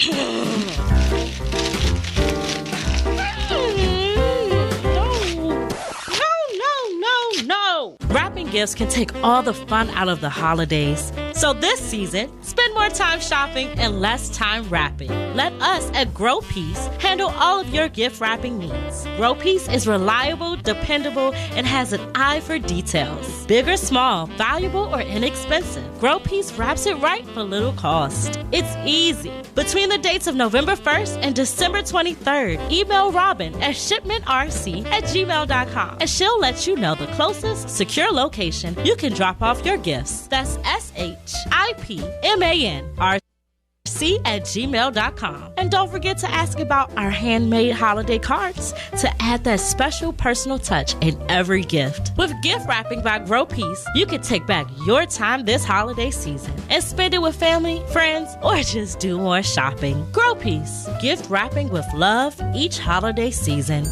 No. Wrapping gifts can take all the fun out of the holidays. So this season, spend more time shopping and less time wrapping. Let us at Grow Peace handle all of your gift wrapping needs. Grow Peace is reliable, dependable, and has an eye for details. Big or small, valuable or inexpensive, Grow Peace wraps it right for little cost. It's easy. Between the dates of November 1st and December 23rd, email Robin at shipmentrc@gmail.com and she'll let you know the closest, secure location you can drop off your gifts. That's shipmentrc@gmail.com. And don't forget to ask about our handmade holiday cards to add that special personal touch in every gift. With gift wrapping by Grow Peace, you can take back your time this holiday season and spend it with family, friends, or just do more shopping. Grow Peace, gift wrapping with love each holiday season.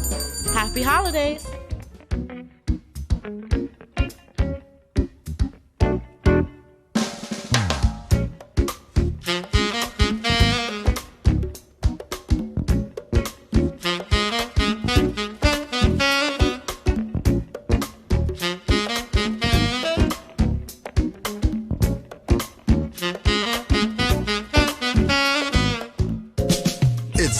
Happy holidays!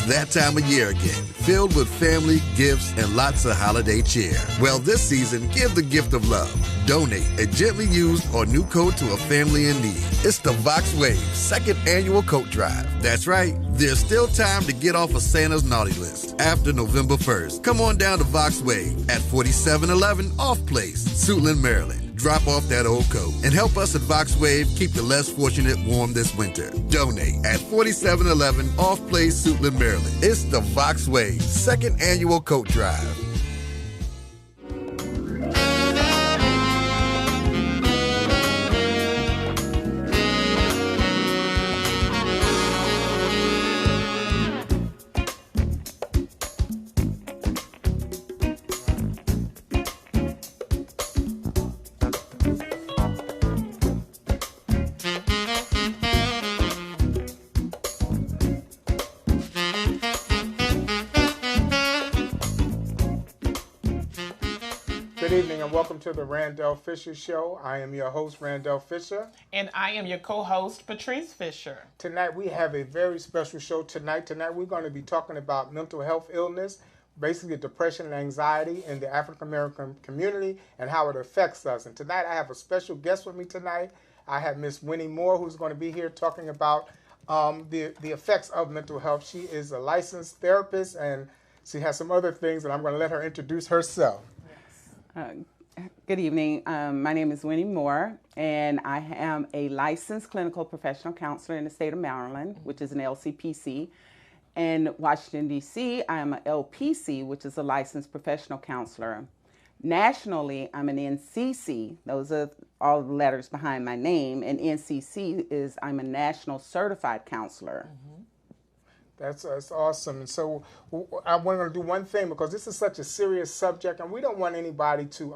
That time of year again, filled with family, gifts, and lots of holiday cheer. Well, this season, give the gift of love. Donate a gently used or new coat to a family in need. It's the Vox Wave second annual coat drive. That's right, there's still time to get off of Santa's naughty list after November 1st. Come on down to Vox Wave at 4711 Off Place, Suitland, Maryland. Drop off that old coat and help us at Vox Wave keep the less fortunate warm this winter. Donate at 4711 Off Place, Suitland, Maryland. It's the Vox Wave second annual coat drive. Good evening and welcome to the Randell Fisher Show. I am your host, Randell Fisher. And I am your co-host, Patrice Fisher. Tonight we have a very special show. Tonight we're going to be talking about mental health illness, basically depression and anxiety in the African American community and how it affects us. And tonight I have a special guest with me tonight. I have Miss Winnie Moore, who's going to be here talking about the effects of mental health. She is a licensed therapist and she has some other things, and I'm going to let her introduce herself. Good evening. My name is Winnie Moore, and I am a licensed clinical professional counselor in the state of Maryland, which is an LCPC. In Washington, D.C., I am an LPC, which is a licensed professional counselor. Nationally, I'm an NCC. Those are all the letters behind my name. And NCC is I'm a national certified counselor. Mm-hmm. That's awesome. And so I want to do one thing because this is such a serious subject and we don't want anybody to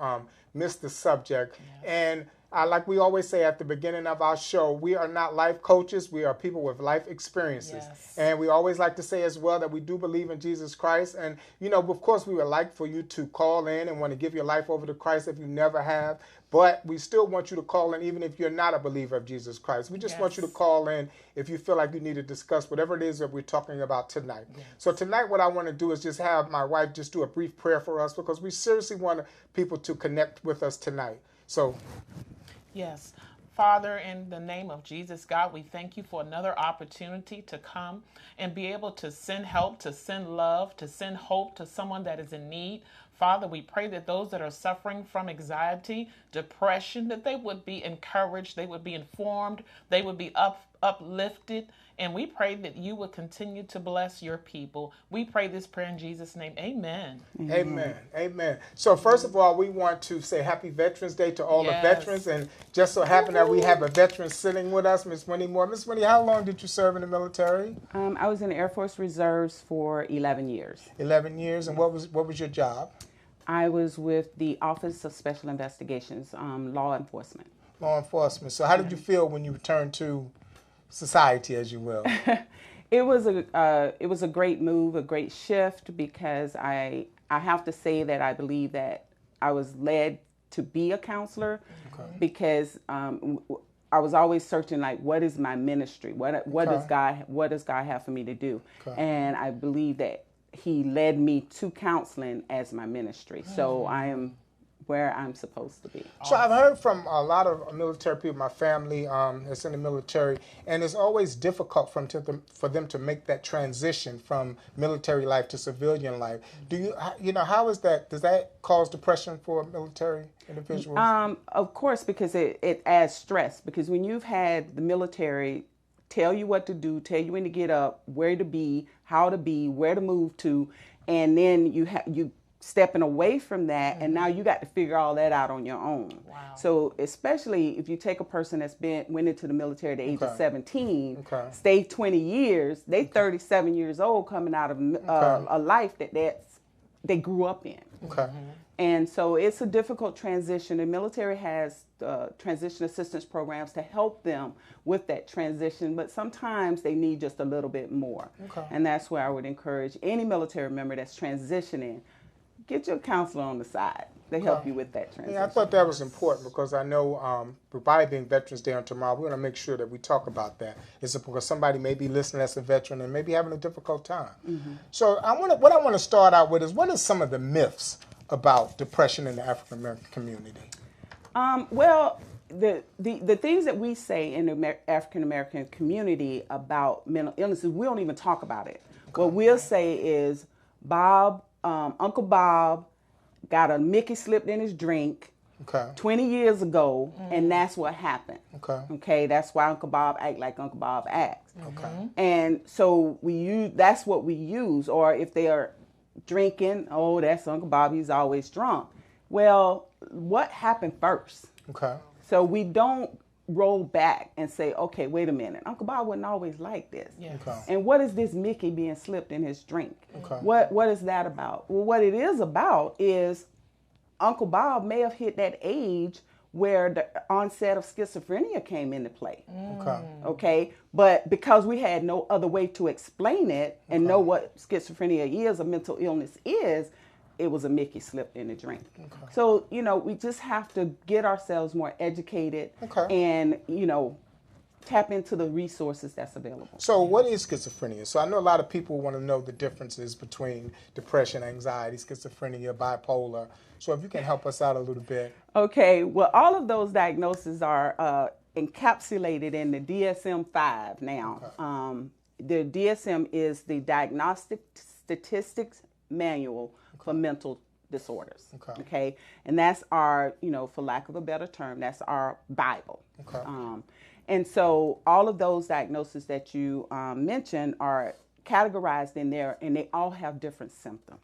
miss the subject. Yeah. And like we always say at the beginning of our show, we are not life coaches. We are people with life experiences. Yes. And we always like to say as well that we do believe in Jesus Christ. And, you know, of course, we would like for you to call in and want to give your life over to Christ if you never have. But we still want you to call in even if you're not a believer of Jesus Christ. We just want you to call in if you feel like you need to discuss whatever it is that we're talking about tonight. Yes. So tonight what I want to do is just have my wife just do a brief prayer for us because we seriously want people to connect with us tonight. So... Yes. Father, in the name of Jesus, God, we thank you for another opportunity to come and be able to send help, to send love, to send hope to someone that is in need. Father, we pray that those that are suffering from anxiety, depression, that they would be encouraged, they would be informed, they would be uplifted. And we pray that you would continue to bless your people. We pray this prayer in Jesus' name. Amen. Amen. Amen. So first of all, we want to say Happy Veterans Day to all the veterans. And just so happen that we have a veteran sitting with us, Miss Winnie Moore. Miss Winnie, how long did you serve in the military? I was in the Air Force Reserves for 11 years. 11 years. And what was your job? I was with the Office of Special Investigations, law enforcement. Law enforcement. So how did you feel when you returned to society, as you will? It was a great move, a great shift, because I have to say that I believe that I was led to be a counselor, because I was always searching, like, what is my ministry? What does God have for me to do? And I believe that He led me to counseling as my ministry. So I am where I'm supposed to be. So I've heard from a lot of military people, my family that's in the military, and it's always difficult for them to make that transition from military life to civilian life. Do how is that? Does that cause depression for military individuals? Of course, because it adds stress. Because when you've had the military tell you what to do, tell you when to get up, where to be, how to be, where to move to, and then you stepping away from that, and now you got to figure all that out on your own. Wow. So especially if you take a person that's went into the military at the age of 17, stayed 20 years, they 37 years old, coming out of a life that they grew up in. And so it's a difficult transition. The military has transition assistance programs to help them with that transition, but sometimes they need just a little bit more. And that's where I would encourage any military member that's transitioning, get your counselor on the side. They help you with that transition. Yeah, I thought that was important, because I know by being Veterans Day on tomorrow, we're going to make sure that we talk about that. It's because somebody may be listening as a veteran and maybe having a difficult time. So what I want to start out with is, what are some of the myths about depression in the African American community? Well, the things that we say in the African American community about mental illnesses, we don't even talk about it. What we'll say is, Uncle Bob got a Mickey slipped in his drink 20 years ago, and that's what happened. Okay, that's why Uncle Bob act like Uncle Bob acts. And so that's what we use. Or if they are drinking, oh, that's Uncle Bob, he's always drunk. Well, what happened first? So we don't roll back and say, okay, wait a minute, Uncle Bob wasn't always like this. And what is this Mickey being slipped in his drink? What is that about? Well, what it is about is Uncle Bob may have hit that age where the onset of schizophrenia came into play. Okay, but because we had no other way to explain it and know what schizophrenia is, a mental illness is, it was a Mickey slipped in the drink. So, we just have to get ourselves more educated and, tap into the resources that's available. So what is schizophrenia? So I know a lot of people want to know the differences between depression, anxiety, schizophrenia, bipolar. So if you can help us out a little bit. Okay, well, all of those diagnoses are encapsulated in the DSM-5 now. The DSM is the Diagnostic Statistics Manual for Mental Disorders. Okay, and that's our, for lack of a better term, that's our Bible. And so all of those diagnoses that you mentioned are categorized in there, and they all have different symptoms.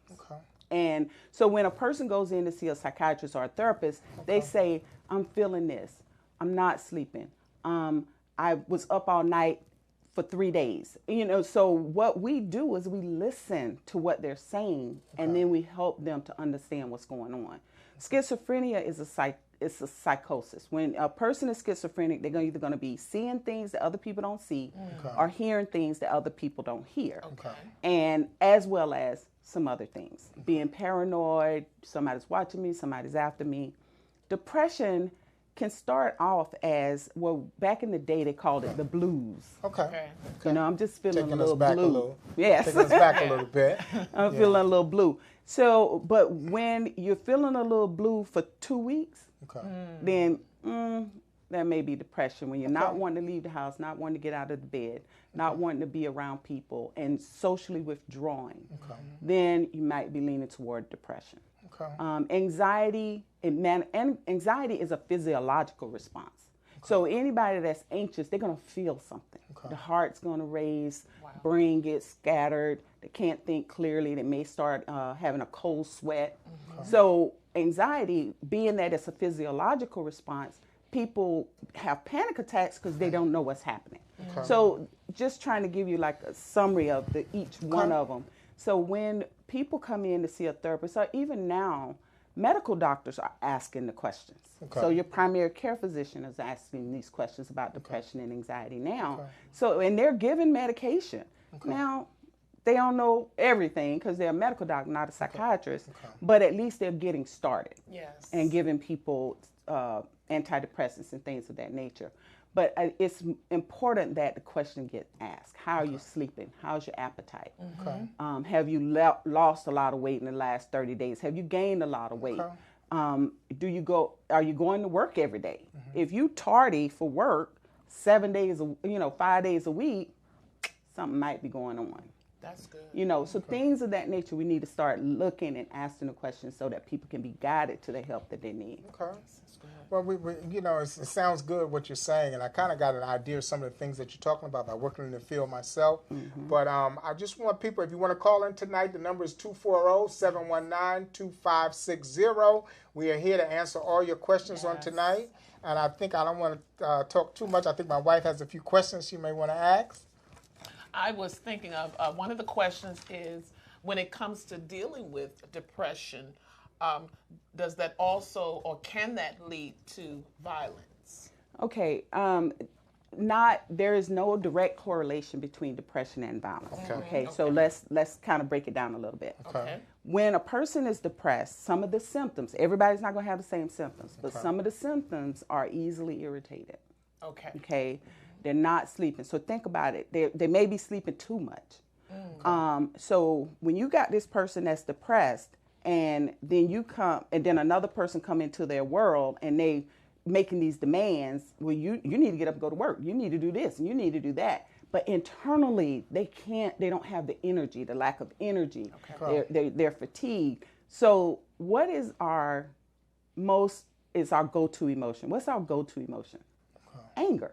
And so when a person goes in to see a psychiatrist or a therapist, they say, I'm feeling this, I'm not sleeping, I was up all night for 3 days. So what we do is we listen to what they're saying, and then we help them to understand what's going on. Schizophrenia is it's a psychosis. When a person is schizophrenic, they're either going to be seeing things that other people don't see or hearing things that other people don't hear. And as well as some other things. Being paranoid, somebody's watching me, somebody's after me. Depression can start off as, well, back in the day they called it the blues. I'm just feeling taking a little us blue. Taking us back a little bit. I'm feeling a little blue. So, but when you're feeling a little blue for 2 weeks, then that may be depression. When you're not wanting to leave the house, not wanting to get out of the bed, not wanting to be around people, and socially withdrawing, then you might be leaning toward depression. Anxiety is a physiological response. So anybody that's anxious, they're going to feel something. The heart's going to race, brain gets scattered, they can't think clearly, they may start having a cold sweat. So anxiety, being that it's a physiological response, people have panic attacks because they don't know what's happening. So just trying to give you like a summary of each one of them. So when people come in to see a therapist, or even now, medical doctors are asking the questions. So your primary care physician is asking these questions about depression and anxiety now. So, and they're given medication. Now, they don't know everything because they're a medical doctor, not a psychiatrist, but at least they're getting started. Yes. And giving people antidepressants and things of that nature. But it's important that the question gets asked. How are you sleeping? How's your appetite? Have you lost a lot of weight in the last 30 days? Have you gained a lot of weight? Are you going to work every day? If you tardy for work 5 days a week, something might be going on. That's good. So things of that nature, we need to start looking and asking the questions so that people can be guided to the help that they need. Okay. Well, it sounds good what you're saying, and I kind of got an idea of some of the things that you're talking about by working in the field myself. But I just want people, if you want to call in tonight, the number is 240-719-2560. We are here to answer all your questions on tonight. And I think I don't want to talk too much. I think my wife has a few questions she may want to ask. I was thinking of one of the questions is, when it comes to dealing with depression, does that also, or can that lead to violence? Okay, there is no direct correlation between depression and violence. Okay. So let's kind of break it down a little bit. Okay. When a person is depressed, some of the symptoms, everybody's not going to have the same symptoms, but some of the symptoms are easily irritated. Okay. They're not sleeping. So think about it. They may be sleeping too much. So when you got this person that's depressed, and then another person come into their world and they making these demands, well, you need to get up and go to work. You need to do this and you need to do that. But internally, they don't have the energy, the lack of energy. They're fatigued. So what is our go-to emotion? What's our go-to emotion? Anger.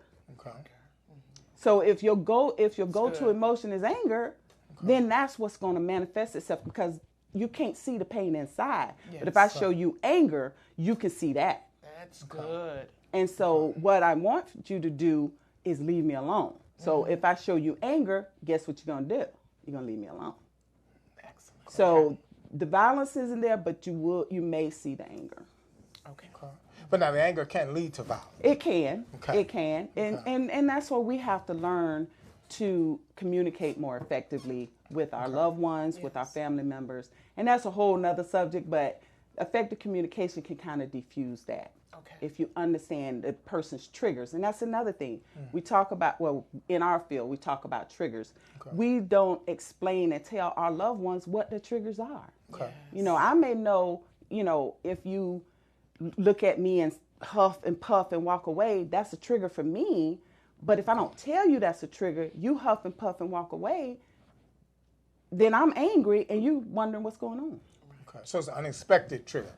So if your go-to emotion is anger, then that's what's going to manifest itself, because you can't see the pain inside. But if I show you anger, you can see that. That's good. And so what I want you to do is leave me alone. So if I show you anger, guess what you're going to do? You're going to leave me alone. Excellent. So the violence isn't there, but you may see the anger. Okay. But now the anger can lead to violence. It can. It can. And that's why we have to learn to communicate more effectively with our loved ones, with our family members. And that's a whole nother subject, but effective communication can kind of diffuse that. If you understand the person's triggers. And that's another thing. We talk about, in our field, we talk about triggers. We don't explain and tell our loved ones what the triggers are. I may know, if you look at me and huff and puff and walk away, that's a trigger for me. But if I don't tell you that's a trigger, you huff and puff and walk away, then I'm angry and you wondering what's going on. So it's an unexpected trigger.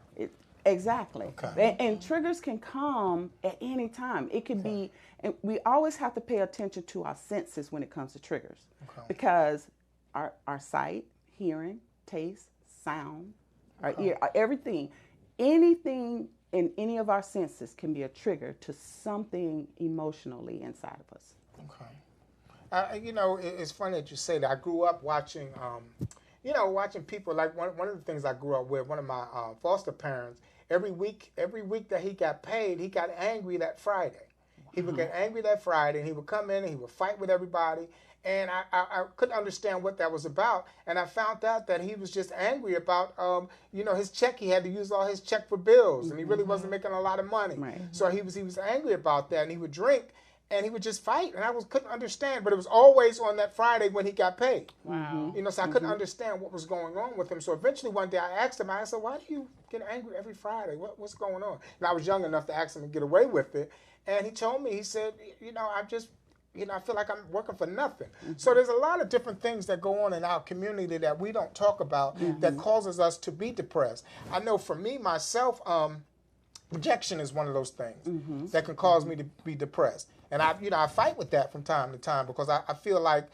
Exactly. And triggers can come at any time. It could be, and we always have to pay attention to our senses when it comes to triggers. Because our sight, hearing, taste, sound, our ear, everything, anything in any of our senses can be a trigger to something emotionally inside of us. It's funny that you say that. I grew up watching, watching people, like one of the things I grew up with, one of my foster parents, every week that he got paid, he got angry that Friday. He would get angry that Friday, and he would come in and he would fight with everybody. And I couldn't understand what that was about. And I found out that he was just angry about, his check. He had to use all his check for bills, and he really wasn't making a lot of money. So he was angry about that, and he would drink, and he would just fight. And I couldn't understand, but it was always on that Friday when he got paid. So I couldn't understand what was going on with him. So eventually one day I asked him, I said, why do you get angry every Friday? What's going on? And I was young enough to ask him to get away with it. And he told me, he said, I feel like I'm working for nothing. So there's a lot of different things that go on in our community that we don't talk about that causes us to be depressed. I know for me, myself, rejection is one of those things that can cause me to be depressed. And I fight with that from time to time, because I feel like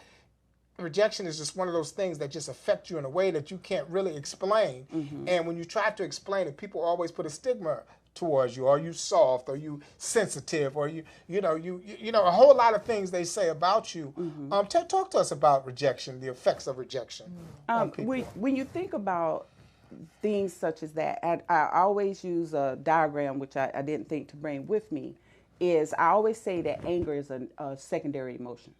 rejection is just one of those things that just affect you in a way that you can't really explain. And when you try to explain it, people always put a stigma towards you. Are you soft? Are you sensitive? Or you a whole lot of things they say about you. Talk to us about rejection, the effects of rejection on people. When you think about things such as that, I always use a diagram, which I didn't think to bring with me, is I always say that anger is a secondary emotion.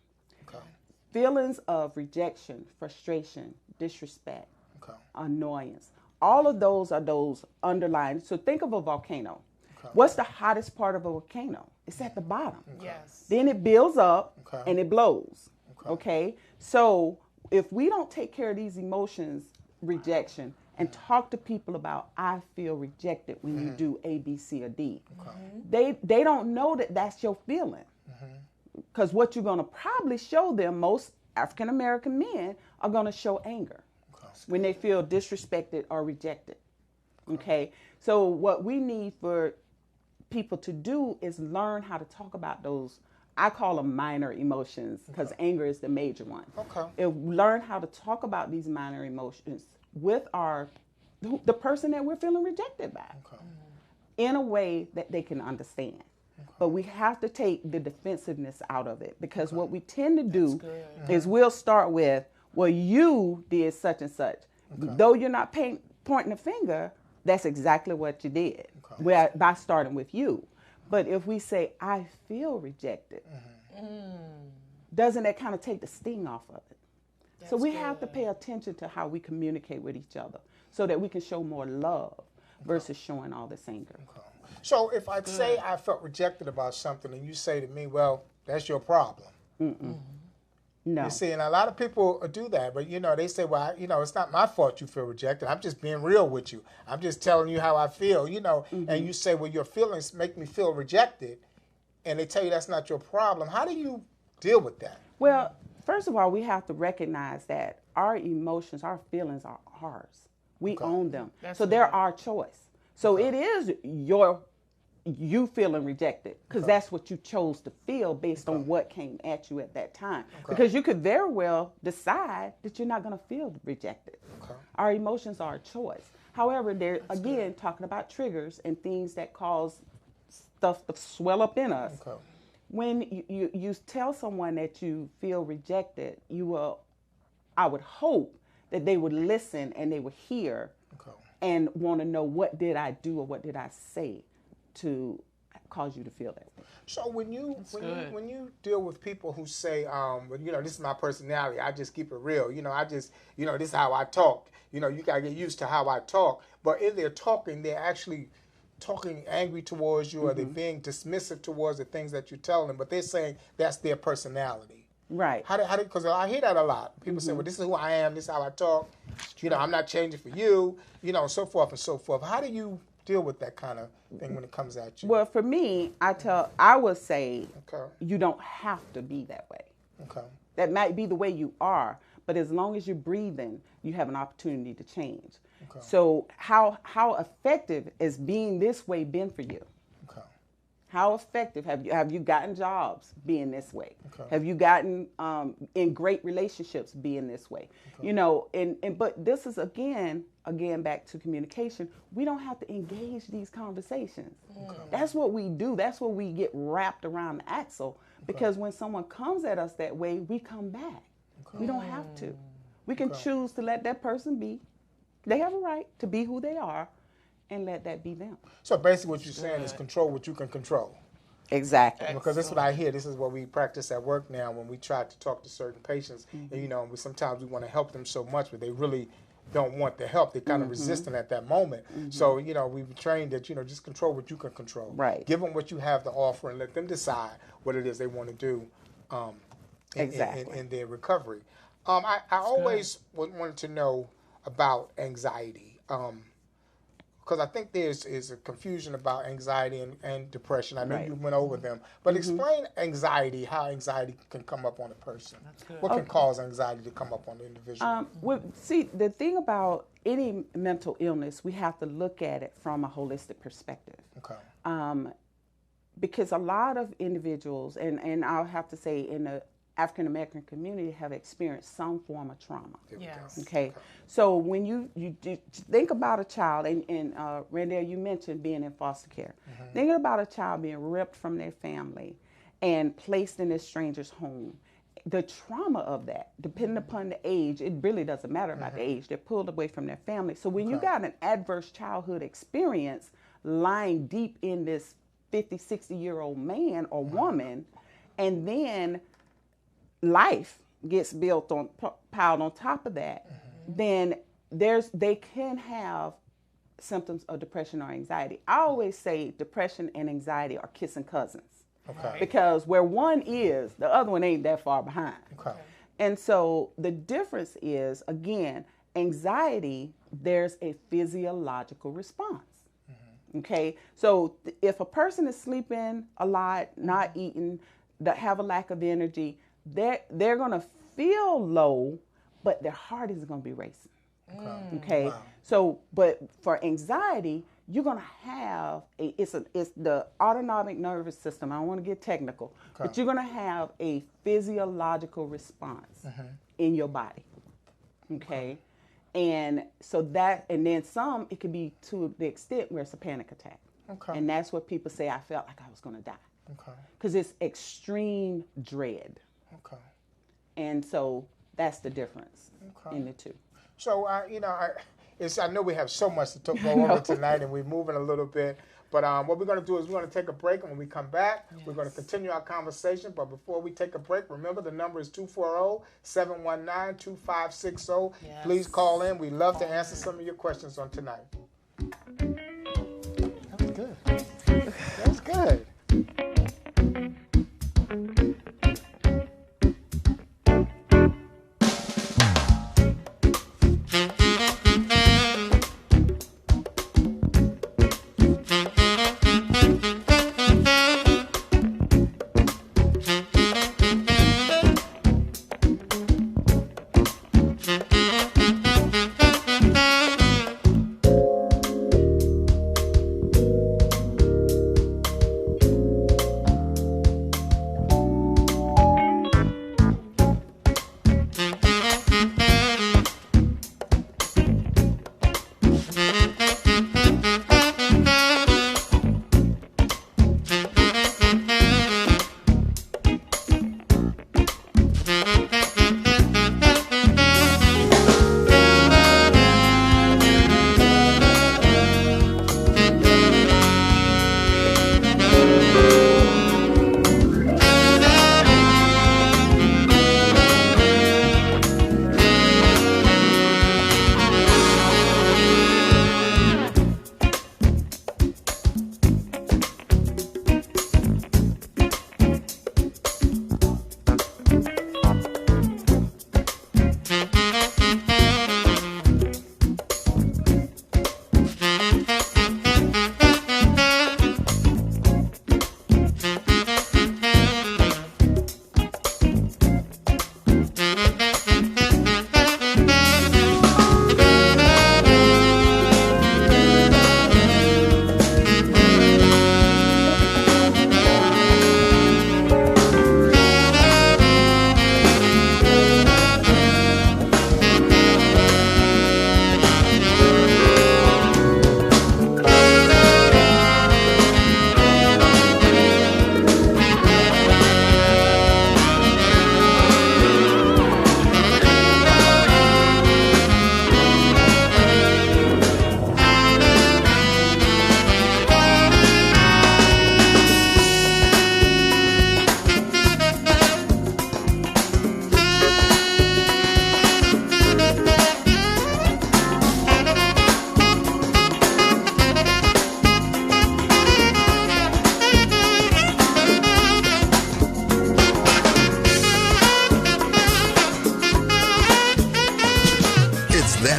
feelings of rejection, frustration, disrespect, Okay. annoyance. All of those are those underlying. So think of a volcano. Okay. What's the hottest part of a volcano? It's at the bottom. Yes. Then it builds up Okay. and it blows. Okay. Okay? So if we don't take care of these emotions, rejection, and talk to people about, I feel rejected when you do A, B, C, or D, they don't know that that's your feeling. Because what you're going to probably show them, most African American men are going to show anger when they feel disrespected or rejected. Okay? So what we need for people to do is learn how to talk about those, I call them minor emotions, because anger is the major one. Okay. Learn how to talk about these minor emotions with the person that we're feeling rejected by in a way that they can understand. But we have to take the defensiveness out of it, because what we tend to do is we'll start with, well, you did such and such. Though you're not pointing a finger, that's exactly what you did by starting with you. But if we say, I feel rejected, doesn't that kind of take the sting off of it? So we have to pay attention to how we communicate with each other so that we can show more love versus showing all this anger. So if I say I felt rejected about something and you say to me, well, that's your problem. No. You see, and a lot of people do that, but, they say, well, it's not my fault you feel rejected. I'm just being real with you. I'm just telling you how I feel, and you say, well, your feelings make me feel rejected, and they tell you that's not your problem. How do you deal with that? Well, first of all, we have to recognize that our emotions, our feelings are ours. We own them. So they're our choice. So it is you feeling rejected, because that's what you chose to feel based on what came at you at that time. Because you could very well decide that you're not going to feel rejected. Our emotions are a choice. However, they're, again, talking about triggers and things that cause stuff to swell up in us. When you tell someone that you feel rejected, I would hope that they would listen and they would hear and want to know, what did I do or what did I say to cause you to feel that way. So when you deal with people who say, this is my personality, I just keep it real, this is how I talk, you gotta get used to how I talk. But in their talking, they're actually talking angry towards you, or they're being dismissive towards the things that you tell them, but they're saying that's their personality. Right. Because I hear that a lot. People say, well, this is who I am, this is how I talk, I'm not changing for you, so forth and so forth. How do you deal with that kind of thing when it comes at you? Well, for me, I would say you don't have to be that way. That might be the way you are, but as long as you're breathing, you have an opportunity to change. So how effective has being this way been for you? How effective have you gotten jobs being this way? Have you gotten in great relationships being this way? But this is again back to communication. We don't have to engage these conversations. That's what we do. That's what we get wrapped around the axle, because when someone comes at us that way, we come back. We don't have to. We can choose to let that person be. They have a right to be who they are, and let that be them. So basically what you're saying is control what you can control. Exactly. Because that's what I hear. This is what we practice at work now when we try to talk to certain patients. And, sometimes we want to help them so much, but they really don't want the help. They're kind of resistant at that moment. So, we've trained that, just control what you can control. Right. Give them what you have to offer and let them decide what it is they want to do in their recovery. I always wanted to know about anxiety. Because I think there's a confusion about anxiety and depression. I know you went over them. But explain anxiety, how anxiety can come up on a person. What can cause anxiety to come up on the individual? See, the thing about any mental illness, we have to look at it from a holistic perspective. Because a lot of individuals, and I'll have to say in the African American community, have experienced some form of trauma. Okay. So when you think about a child, and Randell, you mentioned being in foster care. Thinking about a child being ripped from their family and placed in a stranger's home. The trauma of that, depending upon the age, it really doesn't matter about the age. They're pulled away from their family. So when you got an adverse childhood experience lying deep in this 50, 60-year-old man or woman, and then life gets built on piled on top of that, then they can have symptoms of depression or anxiety. I always say depression and anxiety are kissing cousins. Okay. Because where one is, the other one ain't that far behind. Okay. And so the difference is, again, anxiety, there's a physiological response. Okay, so if a person is sleeping a lot, not eating, that have a lack of energy, they're going to feel low, but their heart is going to be racing. Okay. Wow. So, but for anxiety, you're going to have it's the autonomic nervous system. I don't want to get technical, but you're going to have a physiological response in your body. Okay. And so and then some, it could be to the extent where it's a panic attack. Okay. And that's what people say, I felt like I was going to die. Okay. Because it's extreme dread. Okay. And so that's the difference in the two. So, I know we have so much to go over tonight, and we're moving a little bit. But what we're going to do is we're going to take a break, and when we come back, we're going to continue our conversation. But before we take a break, remember the number is 240-719-2560. Yes. Please call in. We'd love to answer some of your questions on tonight. That was good. That was good.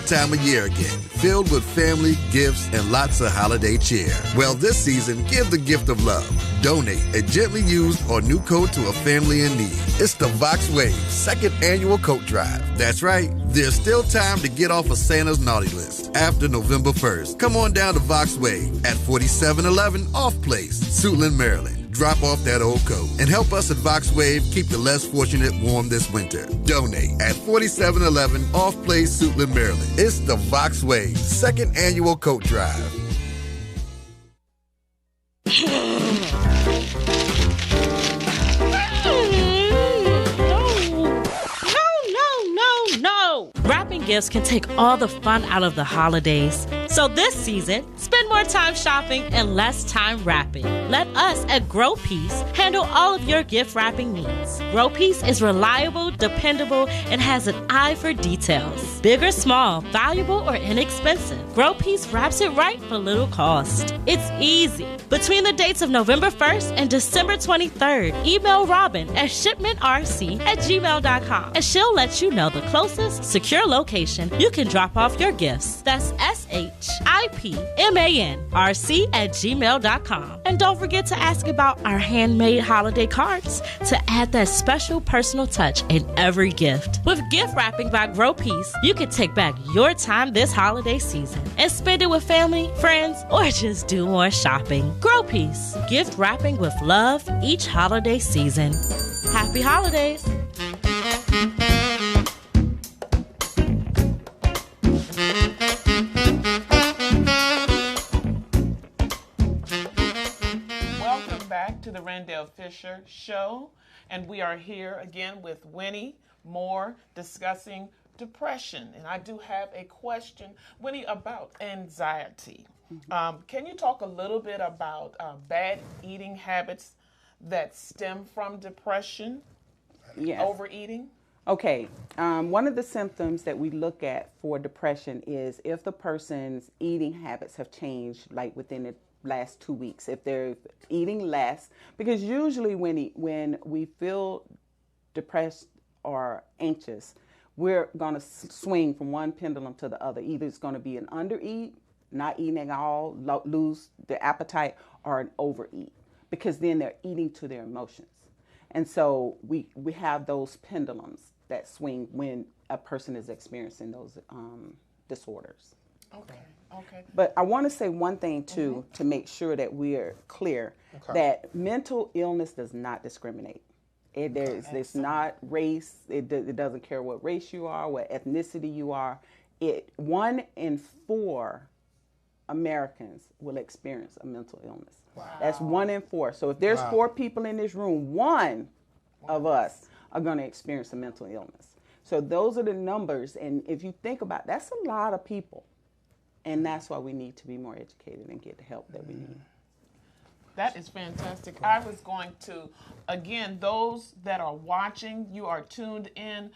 Time of year again, filled with family, gifts, and lots of holiday cheer. Well, this season, give the gift of love. Donate a gently used or new coat to a family in need. It's the Vox Wave second annual coat drive. That's right, there's still time to get off of Santa's naughty list after November 1st. Come on down to Vox Wave at 4711 Off Place, Suitland, Maryland. Drop off that old coat and help us at Vox Wave keep the less fortunate warm this winter. Donate at 4711 Off Place, Suitland, Maryland. It's the Vox Wave second annual coat drive. No. Wrapping gifts can take all the fun out of the holidays. So this season, spend more time shopping and less time wrapping. Let us at Grow Peace handle all of your gift wrapping needs. Grow Peace is reliable, dependable, and has an eye for details. Big or small, valuable or inexpensive, Grow Peace wraps it right for little cost. It's easy. Between the dates of November 1st and December 23rd, email Robin at shipmentrc@gmail.com and she'll let you know the closest secure location you can drop off your gifts. That's shipmenrc@gmail.com. And don't forget to ask about our handmade holiday cards to add that special personal touch in every gift. With gift wrapping by Grow Peace, you can take back your time this holiday season and spend it with family, friends, or just do more shopping. Grow Peace, gift wrapping with love each holiday season. Happy holidays! Welcome back to the Randell Show, and we are here again with Winnie Moore discussing depression. And I do have a question, Winnie, about anxiety. Can you talk a little bit about bad eating habits that stem from depression? Yes. Overeating? Okay. One of the symptoms that we look at for depression is if the person's eating habits have changed, like within the last 2 weeks, if they're eating less, because usually when we feel depressed or anxious, we're going to swing from one pendulum to the other. Either it's going to be an undereat, not eating at all, lose the appetite, or an overeat, because then they're eating to their emotions. And so we have those pendulums that swing when a person is experiencing those disorders. Okay. But I want to say one thing too, to make sure that we are clear, that mental illness does not discriminate. It's not race. It doesn't care what race you are, what ethnicity you are. 1 in 4 Americans will experience a mental illness. Wow. That's 1 in 4. So if there's 4 people in this room, 1 of us are going to experience a mental illness. So those are the numbers. And if you think about it, that's a lot of people. And that's why we need to be more educated and get the help that we need. That is fantastic. I was going to, again, those that are watching, you are tuned in.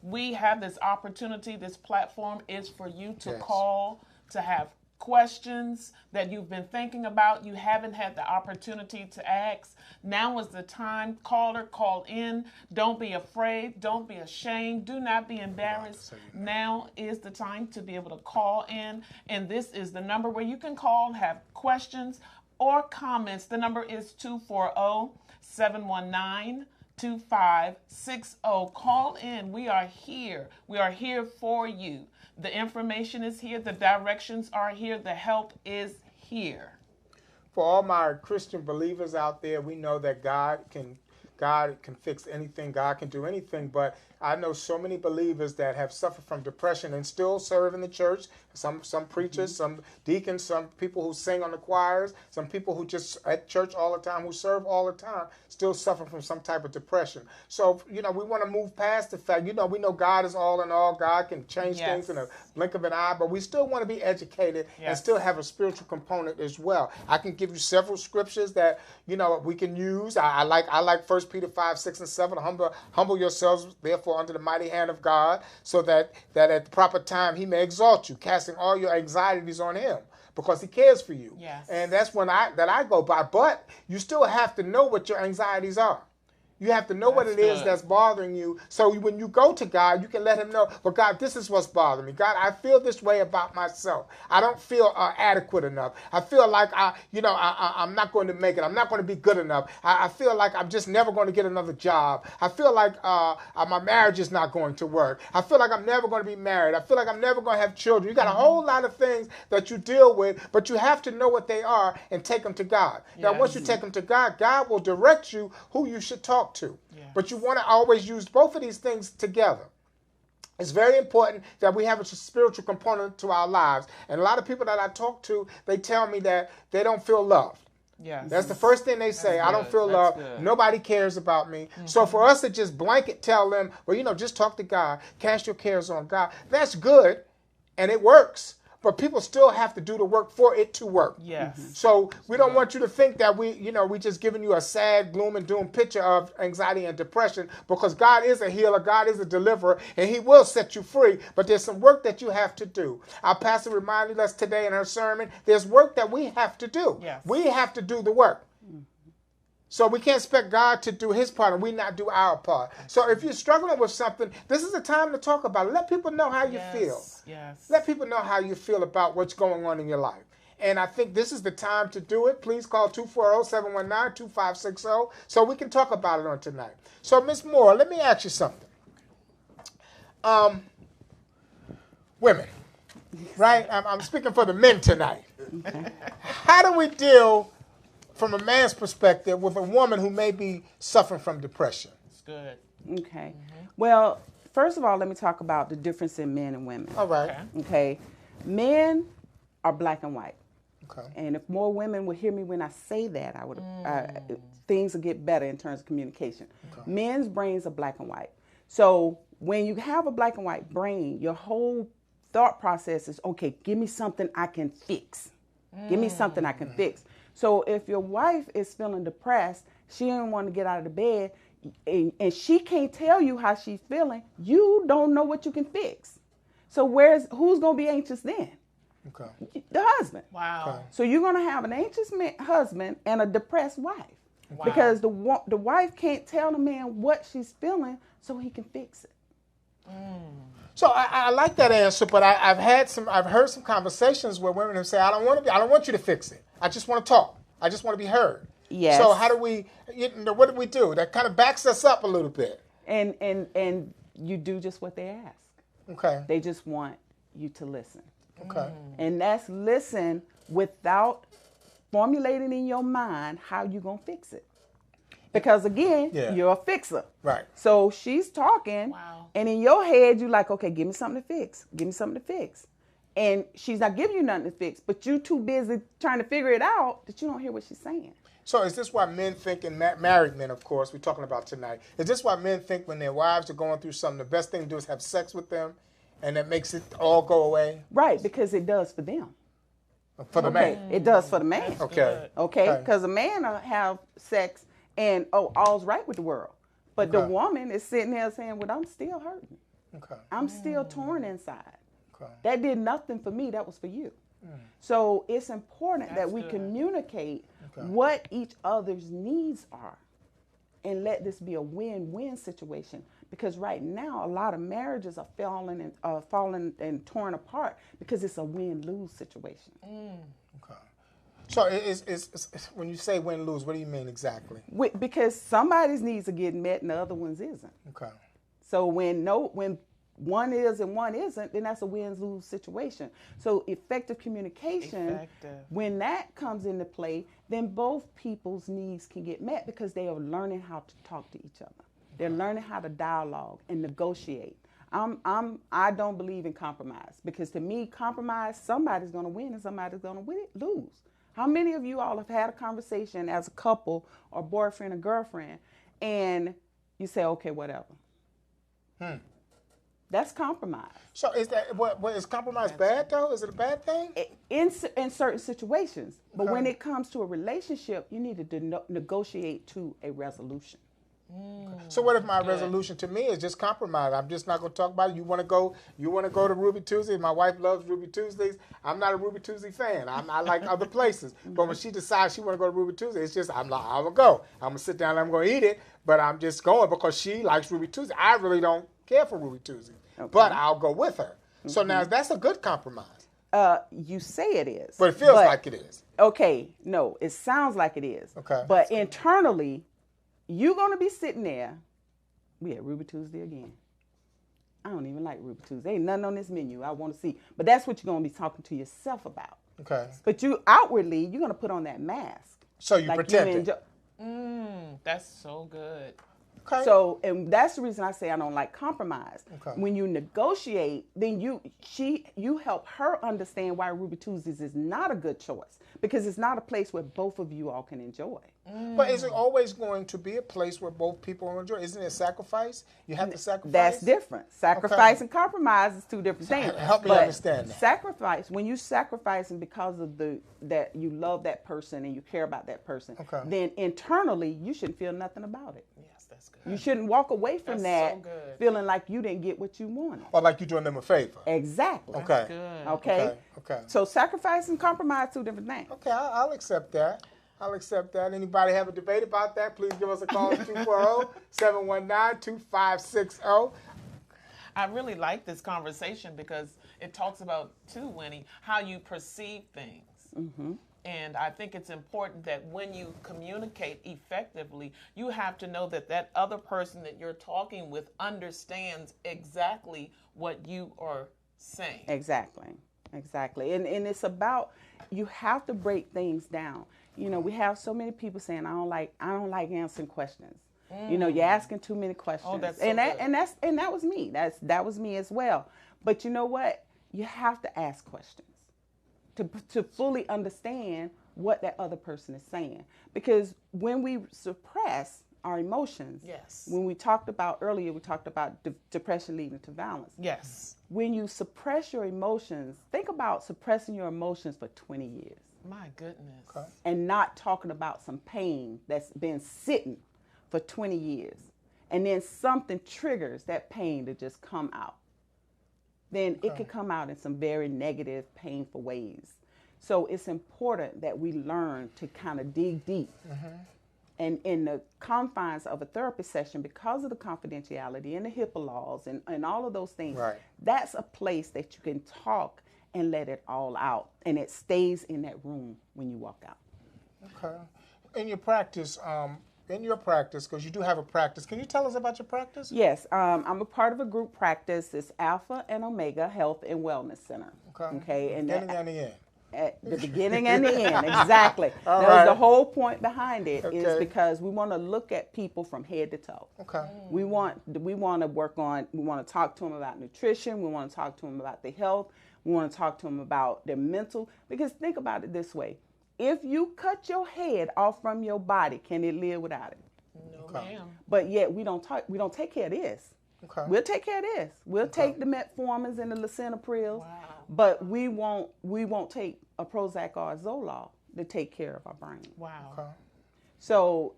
We have this opportunity. This platform is for you to call, to have questions that you've been thinking about, you haven't had the opportunity to ask. Now is the time. Caller, call in. Don't be afraid. Don't be ashamed. Do not be embarrassed. Now is the time to be able to call in. And this is the number where you can call, have questions or comments. The number is 240-719-2560. Call in. We are here. We are here for you. The information is here. The directions are here. The help is here. For all my Christian believers out there, we know that God can fix anything. God can do anything. But I know so many believers that have suffered from depression and still serve in the church. Some preachers, some deacons, some people who sing on the choirs, some people who just at church all the time, who serve all the time, still suffer from some type of depression. So, we want to move past the fact, we know God is all in all. God can change things in a blink of an eye, but we still want to be educated and still have a spiritual component as well. I can give you several scriptures that, we can use. I like 1 Peter 5, 6, and 7. Humble yourselves, therefore, under the mighty hand of God, so that at the proper time he may exalt you, casting all your anxieties on him, because he cares for you. Yes. And that's when I go by. But you still have to know what your anxieties are. You have to know what it is that's bothering you. So when you go to God, you can let him know, well, God, this is what's bothering me. God, I feel this way about myself. I don't feel adequate enough. I feel like I'm not going to make it. I'm not going to be good enough. I feel like I'm just never going to get another job. I feel like my marriage is not going to work. I feel like I'm never going to be married. I feel like I'm never going to have children. You got a whole lot of things that you deal with, but you have to know what they are and take them to God. Yes. Now, once you take them to God, God will direct you who you should talk to. Yes. But you want to always use both of these things together. It's very important that we have a spiritual component to our lives. And a lot of people that I talk to, they tell me that they don't feel loved. Yes. That's the first thing they say. I don't feel loved. Good. Nobody cares about me. Mm-hmm. So for us to just blanket tell them, well, just talk to God, cast your cares on God, that's good and it works. but people still have to do the work for it to work. Yes. So we don't want you to think that we just giving you a sad, gloom and doom picture of anxiety and depression, because God is a healer, God is a deliverer, and he will set you free. But there's some work that you have to do. Our pastor reminded us today in her sermon, there's work that we have to do. Yes. We have to do the work. So we can't expect God to do his part and we not do our part. So if you're struggling with something, this is the time to talk about it. Let people know how you feel. Yes. Let people know how you feel about what's going on in your life. And I think this is the time to do it. Please call 240-719-2560 so we can talk about it on tonight. So, Ms. Moore, let me ask you something. Women, right? I'm speaking for the men tonight. How do we deal from a man's perspective with a woman who may be suffering from depression? It's good. Okay. Well, first of all, let me talk about the difference in men and women. All right. Okay. Men are black and white. Okay. And if more women would hear me when I say that, I would things would get better in terms of communication. Okay. Men's brains are black and white. So when you have a black and white brain, your whole thought process is, okay, give me something I can fix. Give me something I can fix. So if your wife is feeling depressed, she don't want to get out of the bed, and she can't tell you how she's feeling, you don't know what you can fix. So who's going to be anxious then? Okay. The husband. Wow. Okay. So you're going to have an anxious husband and a depressed wife. Wow. Because the wife can't tell the man what she's feeling so he can fix it. So I like that answer, but I've heard some conversations where women have said, I don't want you to fix it. I just want to talk. I just want to be heard. Yes. So how do we, what do we do? That kind of backs us up a little bit. And you do just what they ask. Okay. They just want you to listen. Okay. And that's listen without formulating in your mind how you're going to fix it. Because again, you're a fixer. Right. So she's talking, and in your head, you're like, okay, give me something to fix. Give me something to fix. And she's not giving you nothing to fix, but you're too busy trying to figure it out that you don't hear what she's saying. So is this why men think, and married men, of course, we're talking about tonight, is this why men think when their wives are going through something, the best thing to do is have sex with them, and that makes it all go away? Right, because it does for them. For the man. It does for the man. Okay. Okay, because a man will have sex and, all's right with the world. But the woman is sitting there saying, well, I'm still hurting. Okay. I'm still torn inside. Okay. That did nothing for me. That was for you. So it's important that we communicate what each other's needs are and let this be a win-win situation. Because right now, a lot of marriages are falling and torn apart because it's a win-lose situation. Okay. So it's when you say win-lose, what do you mean exactly? Because somebody's needs are getting met and the other one's isn't. Okay. So when one is and one isn't, then that's a win-lose situation. So effective communication, when that comes into play, then both people's needs can get met because they are learning how to talk to each other. They're learning how to dialogue and negotiate. I don't believe in compromise because to me, compromise, somebody's going to win and somebody's going to lose. How many of you all have had a conversation as a couple or boyfriend or girlfriend and you say, okay, whatever. That's compromise. So is that what is compromise bad though? Is it a bad thing? In certain situations, but when it comes to a relationship, you need to negotiate to a resolution. So what if my resolution to me is just compromise? I'm just not going to talk about it. You want to go to Ruby Tuesdays? My wife loves Ruby Tuesdays. I'm not a Ruby Tuesday fan. I like other places. But when she decides she want to go to Ruby Tuesday, it's just I'm going to go. I'm going to sit down and I'm going to eat it, but I'm just going because she likes Ruby Tuesday. I really don't care for Ruby Tuesday, but I'll go with her. So now that's a good compromise. You say it is. But it feels like it is. Okay, no, it sounds like it is. Okay. But internally, you're going to be sitting there. We had Ruby Tuesday again. I don't even like Ruby Tuesday. Ain't nothing on this menu I want to see. But that's what you're going to be talking to yourself about. Okay. But you outwardly, you're going to put on that mask. So you pretend it. That's so good. Okay. So, and that's the reason I say I don't like compromise. Okay. When you negotiate, then you help her understand why Ruby Tuesdays is not a good choice, because it's not a place where both of you all can enjoy. But is it always going to be a place where both people enjoy? Isn't it a sacrifice? You have to sacrifice? That's different. Sacrifice and compromise is two different things. Help me understand that. Sacrifice, when you sacrificing because of that you love that person and you care about that person, then internally you shouldn't feel nothing about it. Yes, that's good. You shouldn't walk away from That's that so good. feeling like you didn't get what you wanted. Or like you're doing them a favor? Exactly. Okay. Good. Okay. Okay. So sacrifice and compromise, two different things. Okay, I'll accept that. I'll accept that. Anybody have a debate about that? Please give us a call at 240-719-2560. I really like this conversation because it talks about, too, Winnie, how you perceive things. Mm-hmm. And I think it's important that when you communicate effectively, you have to know that that other person that you're talking with understands exactly what you are saying. Exactly. And it's about, you have to break things down. You know, we have so many people saying, I don't like answering questions. You know, you're asking too many questions. Oh, that's so and good. that was me. That was me as well. But you know what? You have to ask questions to fully understand what that other person is saying. Because when we suppress our emotions, Yes. when we talked about earlier, we talked about depression leading to violence. Yes. When you suppress your emotions, think about suppressing your emotions for 20 years. My goodness. Okay. And not talking about some pain that's been sitting for 20 years. And then something triggers that pain to just come out. Then it could come out in some very negative, painful ways. So it's important that we learn to kind of dig deep. And in the confines of a therapy session, because of the confidentiality and the HIPAA laws and all of those things, that's a place that you can talk and let it all out. And it stays in that room when you walk out. Okay. In your practice, because you do have a practice, can you tell us about your practice? Yes, I'm a part of a group practice. It's Alpha and Omega Health and Wellness Center. Okay. And Beginning and the end. at the beginning and the end, exactly. All That was the right. whole point behind it, is Okay. because we want to look at people from head to toe. Okay. We want to talk to them about nutrition. We want to talk to them about their health. We want to talk to them about their mental. Because think about it this way: if you cut your head off from your body, can it live without it? No, ma'am. But yet we don't take care of this. Okay. We'll take care of this. We'll take the metformins and the lisinoprils, but we won't take a Prozac or a Zoloft to take care of our brain. Wow. Okay. So,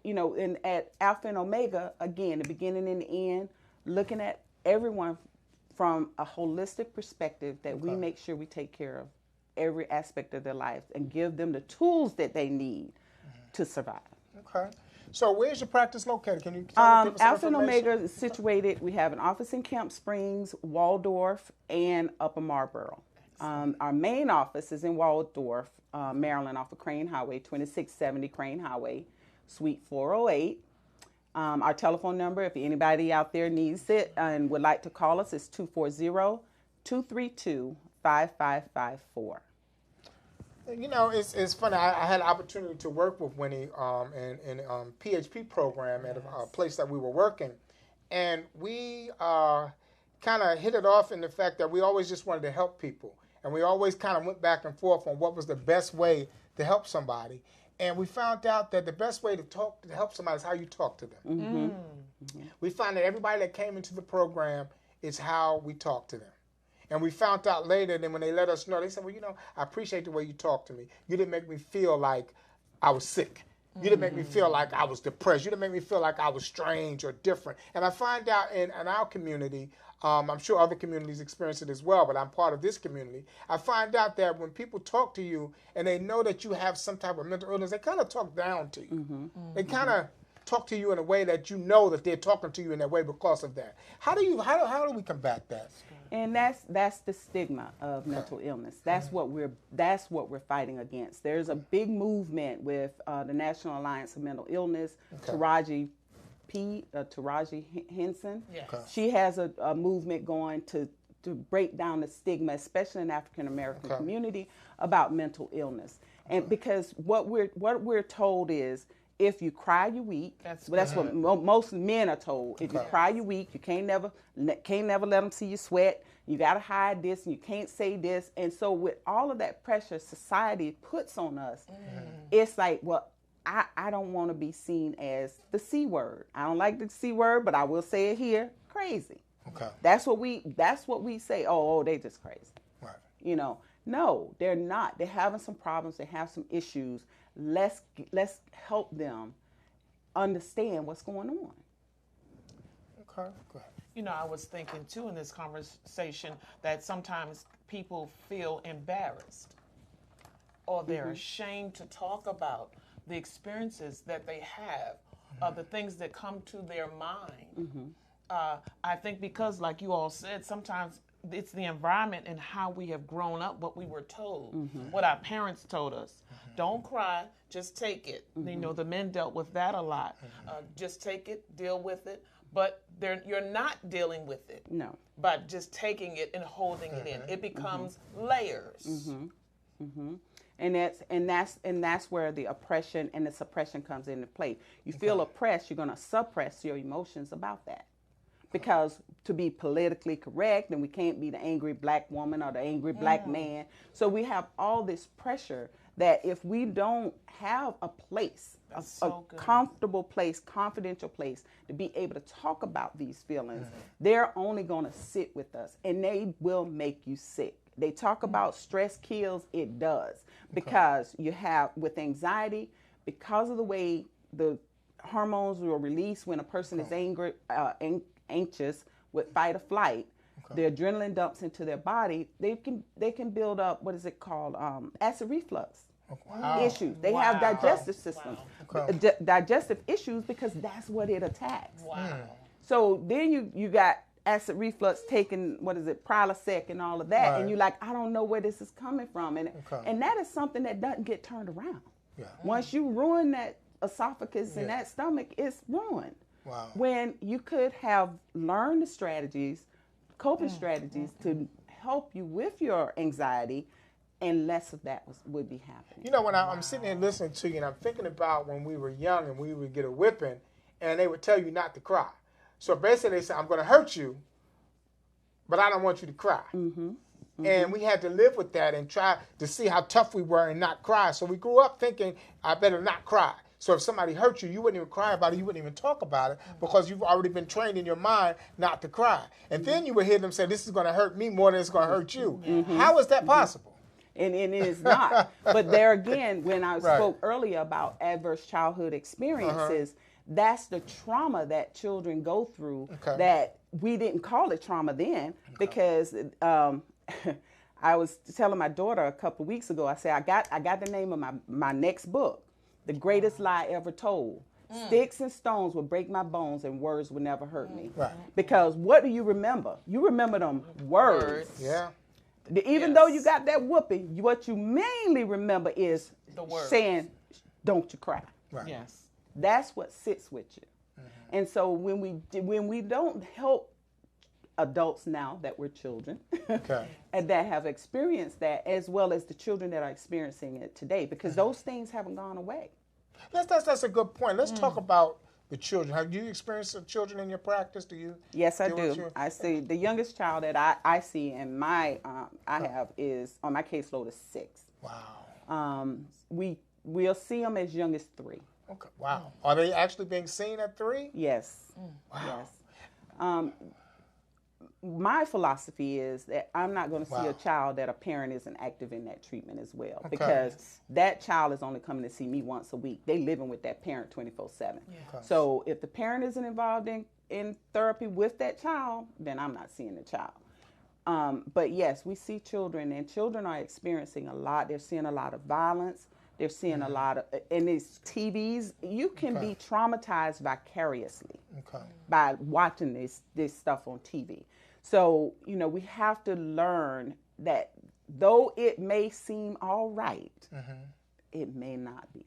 at Alpha and Omega, again, the beginning and the end, looking at everyone from a holistic perspective, that we make sure we take care of every aspect of their lives and give them the tools that they need to survive. Okay. So where's your practice located? Can you give us some Alpha and information? Omega is situated, we have an office in Camp Springs, Waldorf, and Upper Marlboro. Our main office is in Waldorf, Maryland, off of Crane Highway, 2670 Crane Highway, Suite 408. Our telephone number, if anybody out there needs it and would like to call us, is 240-232-5554. You know, it's funny. I had an opportunity to work with Winnie in a PHP program at a place that we were working. And we kind of hit it off in the fact that we always just wanted to help people. And we always kind of went back and forth on what was the best way to help somebody. And we found out that the best way to help somebody is how you talk to them. Mm-hmm. Mm-hmm. We found that everybody that came into the program is how we talk to them. And we found out later, then when they let us know, they said, well, I appreciate the way you talked to me. You didn't make me feel like I was sick. You didn't make me feel like I was depressed. You didn't make me feel like I was strange or different. And I find out in our community, I'm sure other communities experience it as well, but I'm part of this community. I find out that when people talk to you and they know that you have some type of mental illness, they kind of talk down to you. Mm-hmm. They kind of talk to you in a way that you know that they're talking to you in that way because of that. How do we combat that? And that's the stigma of mental illness. That's what we're fighting against. There's a big movement with the National Alliance of Mental Illness, Taraji Henson. Yes. Okay. She has a movement going to break down the stigma, especially in the African American community, about mental illness. And because what we're told is, if you cry, you're weak. That's what most men are told. If you cry, you're weak. You can't never let them see you sweat. You got to hide this, and you can't say this. And so with all of that pressure society puts on us, it's like, well, I don't want to be seen as the C word. I don't like the C word, but I will say it here, crazy. Okay. That's what we say. Oh, they just crazy. Right. You know, no, they're not. They're having some problems. They have some issues. Let's help them understand what's going on. Okay. Go ahead. You know, I was thinking too in this conversation that sometimes people feel embarrassed or they're ashamed to talk about the experiences that they have, the things that come to their mind. I think because, like you all said, sometimes it's the environment and how we have grown up, what we were told, what our parents told us. Don't cry, just take it. You know, the men dealt with that a lot. Just take it, deal with it. But you're not dealing with it. No. But just taking it and holding it in. It becomes layers. And that's where the oppression and the suppression comes into play. You feel oppressed, you're going to suppress your emotions about that. Because to be politically correct, and we can't be the angry black woman or the angry black man. So we have all this pressure that if we don't have a place, a comfortable place, confidential place to be able to talk about these feelings, they're only going to sit with us, and they will make you sick. They talk about stress kills, it does. Because you have, with anxiety, because of the way the hormones will release when a person is angry, anxious with fight or flight, the adrenaline dumps into their body, they can build up, what is it called, acid reflux issues. They have digestive systems, digestive issues, because that's what it attacks. So then you got acid reflux taking, what is it, Prilosec and all of that, and you're like, I don't know where this is coming from, and that is something that doesn't get turned around. Once you ruin that esophagus and that stomach, it's ruined. When you could have learned the strategies, coping strategies to help you with your anxiety, and less of that would be happening. You know, when I'm sitting here listening to you, and I'm thinking about when we were young and we would get a whipping, and they would tell you not to cry. So basically they said, I'm going to hurt you, but I don't want you to cry. And we had to live with that and try to see how tough we were and not cry. So we grew up thinking, I better not cry. So if somebody hurt you, you wouldn't even cry about it. You wouldn't even talk about it because you've already been trained in your mind not to cry. And then you would hear them say, this is going to hurt me more than it's going to hurt you. How is that possible? And it is not. But there again, when I spoke earlier about adverse childhood experiences, that's the trauma that children go through that we didn't call it trauma then because I was telling my daughter a couple of weeks ago, I said, I got the name of my next book, The Greatest Lie Ever Told. Sticks and stones will break my bones and words will never hurt me. Because what do you remember? You remember them words. Even though you got that whooping, what you mainly remember is the words. Saying, don't you cry. Yes. That's what sits with you. And so when we don't help adults now that we're children and that have experienced that, as well as the children that are experiencing it today, because those things haven't gone away. That's a good point. Let's talk about the children. Have you experienced children in your practice? Do you? Yes, I do. I see the youngest child that I see in my I have is on my caseload is 6. Wow. We'll see them as young as 3. Okay. Wow. Are they actually being seen at 3? Yes. Wow. Yes. My philosophy is that I'm not going to see a child that a parent isn't active in that treatment as well, because that child is only coming to see me once a week. They living with that parent 24/7. So if the parent isn't involved in therapy with that child, then I'm not seeing the child. But yes, we see children, and children are experiencing a lot. They're seeing a lot of violence. They're seeing a lot of, and these TVs, you can be traumatized vicariously by watching this stuff on TV. So, you know, we have to learn that though it may seem all right, it may not be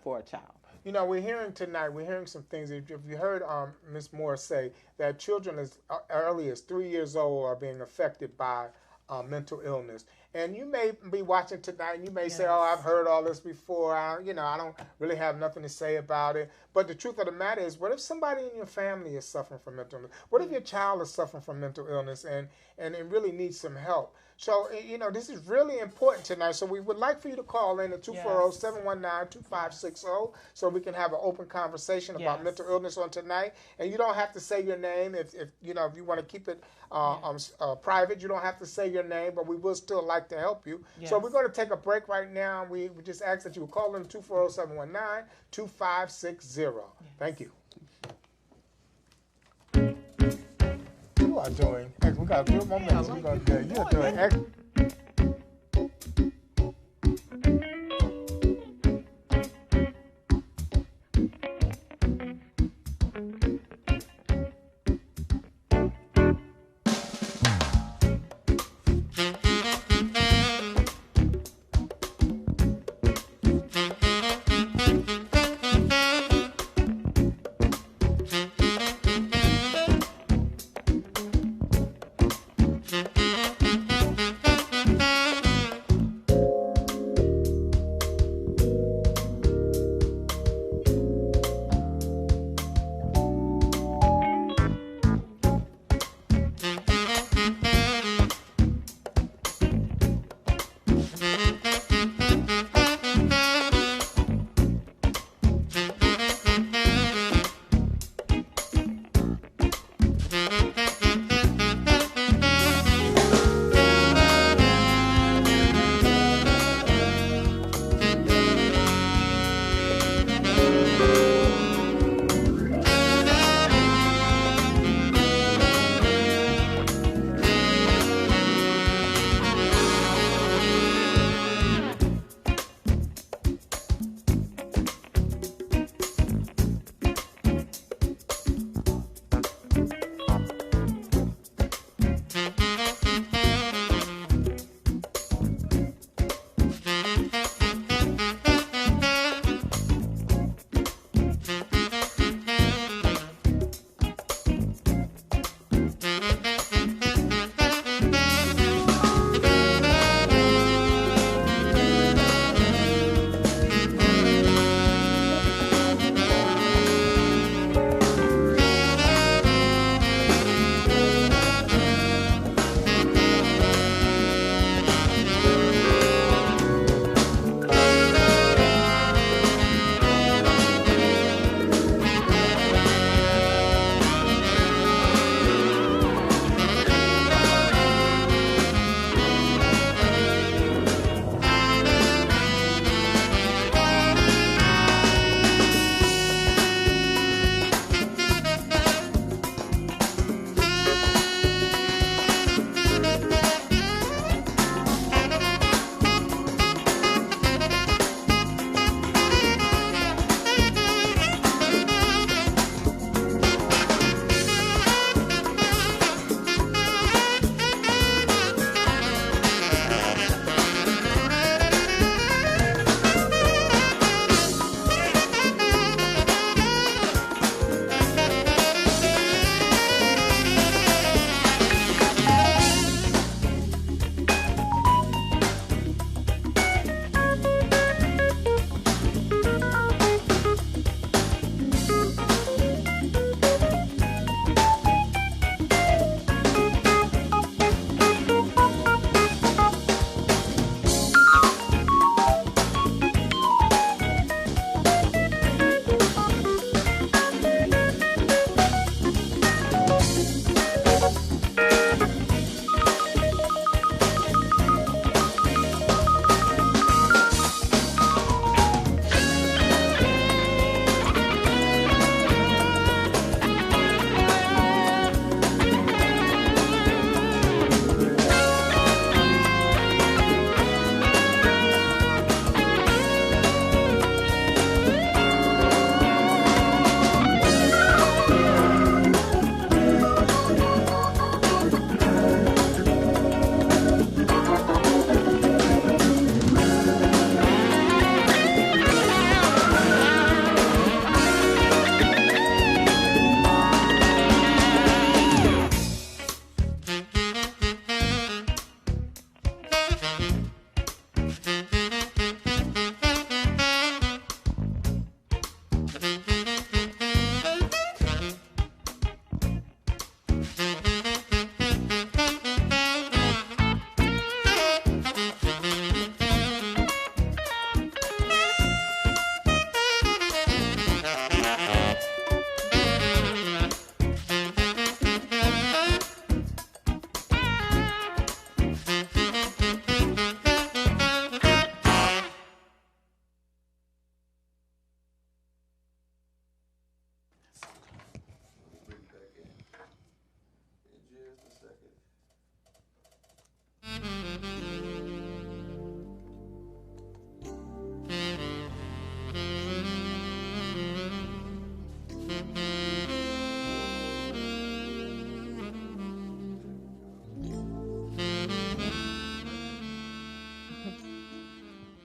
for a child. You know, we're hearing some things. If you heard Ms. Moore say that children as early as 3 years old are being affected by mental illness. And you may be watching tonight and you may say, Yes. oh, I've heard all this before. I don't really have nothing to say about it. But the truth of the matter is, what if somebody in your family is suffering from mental illness? What if your child is suffering from mental illness and it really needs some help? So, this is really important tonight. So we would like for you to call in at 240-719-2560 so we can have an open conversation about Yes. mental illness on tonight. And you don't have to say your name if you want to keep it private. You don't have to say your name, but we will still like to help you. Yes. So we're going to take a break right now. We just ask that you call in 240-719-2560. Thank you. You are doing. We got a few more minutes. We're going to do. You're doing excellent.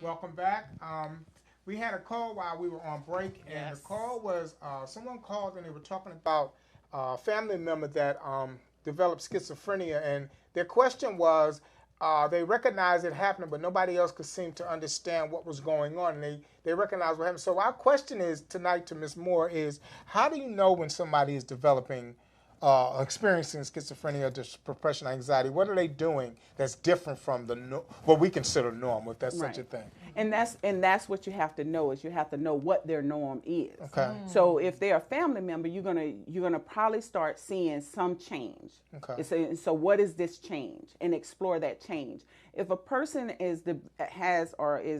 Welcome back. We had a call while we were on break, and Yes. the call was someone called and they were talking about a family member that developed schizophrenia, and their question was they recognized it happening, but nobody else could seem to understand what was going on, and they recognized what happened. So our question is tonight to Ms. Moore is, how do you know when somebody is developing experiencing schizophrenia, depression, anxiety? What are they doing that's different from what we consider normal, if that's such a thing? And that's what you have to know, is you have to know what their norm is. Okay. So if they're a family member, you're gonna probably start seeing some change. Okay. So what is this change? And explore that change. If a person is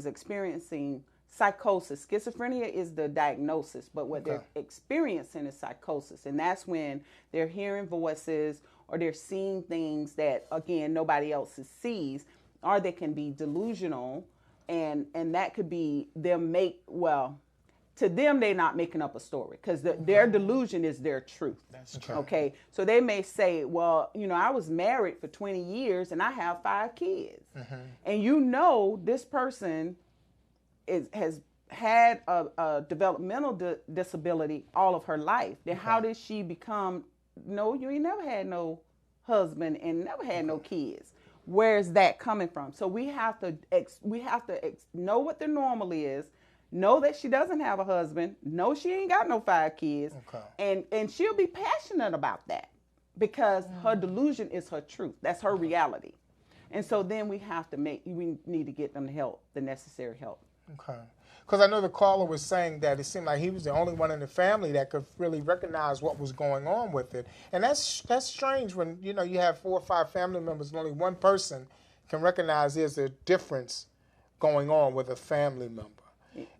experiencing psychosis, schizophrenia is the diagnosis, but what they're experiencing is psychosis, and that's when they're hearing voices or they're seeing things that, again, nobody else sees, or they can be delusional, and that could be them to them, they're not making up a story, because their delusion is their truth. That's true. Okay, so they may say, well, I was married for 20 years and I have 5 kids, and this person has had a developmental disability all of her life. Then how did she become? No, you ain't never had no husband and never had no kids. Where's that coming from? So we have to know what the normal is. Know that she doesn't have a husband. Know she ain't got no 5 kids. And she'll be passionate about that, because her delusion is her truth. That's her reality. And so then we need to get them the necessary help. Okay. Because I know the caller was saying that it seemed like he was the only one in the family that could really recognize what was going on with it. And that's strange when, you have 4 or 5 family members and only one person can recognize there's a difference going on with a family member.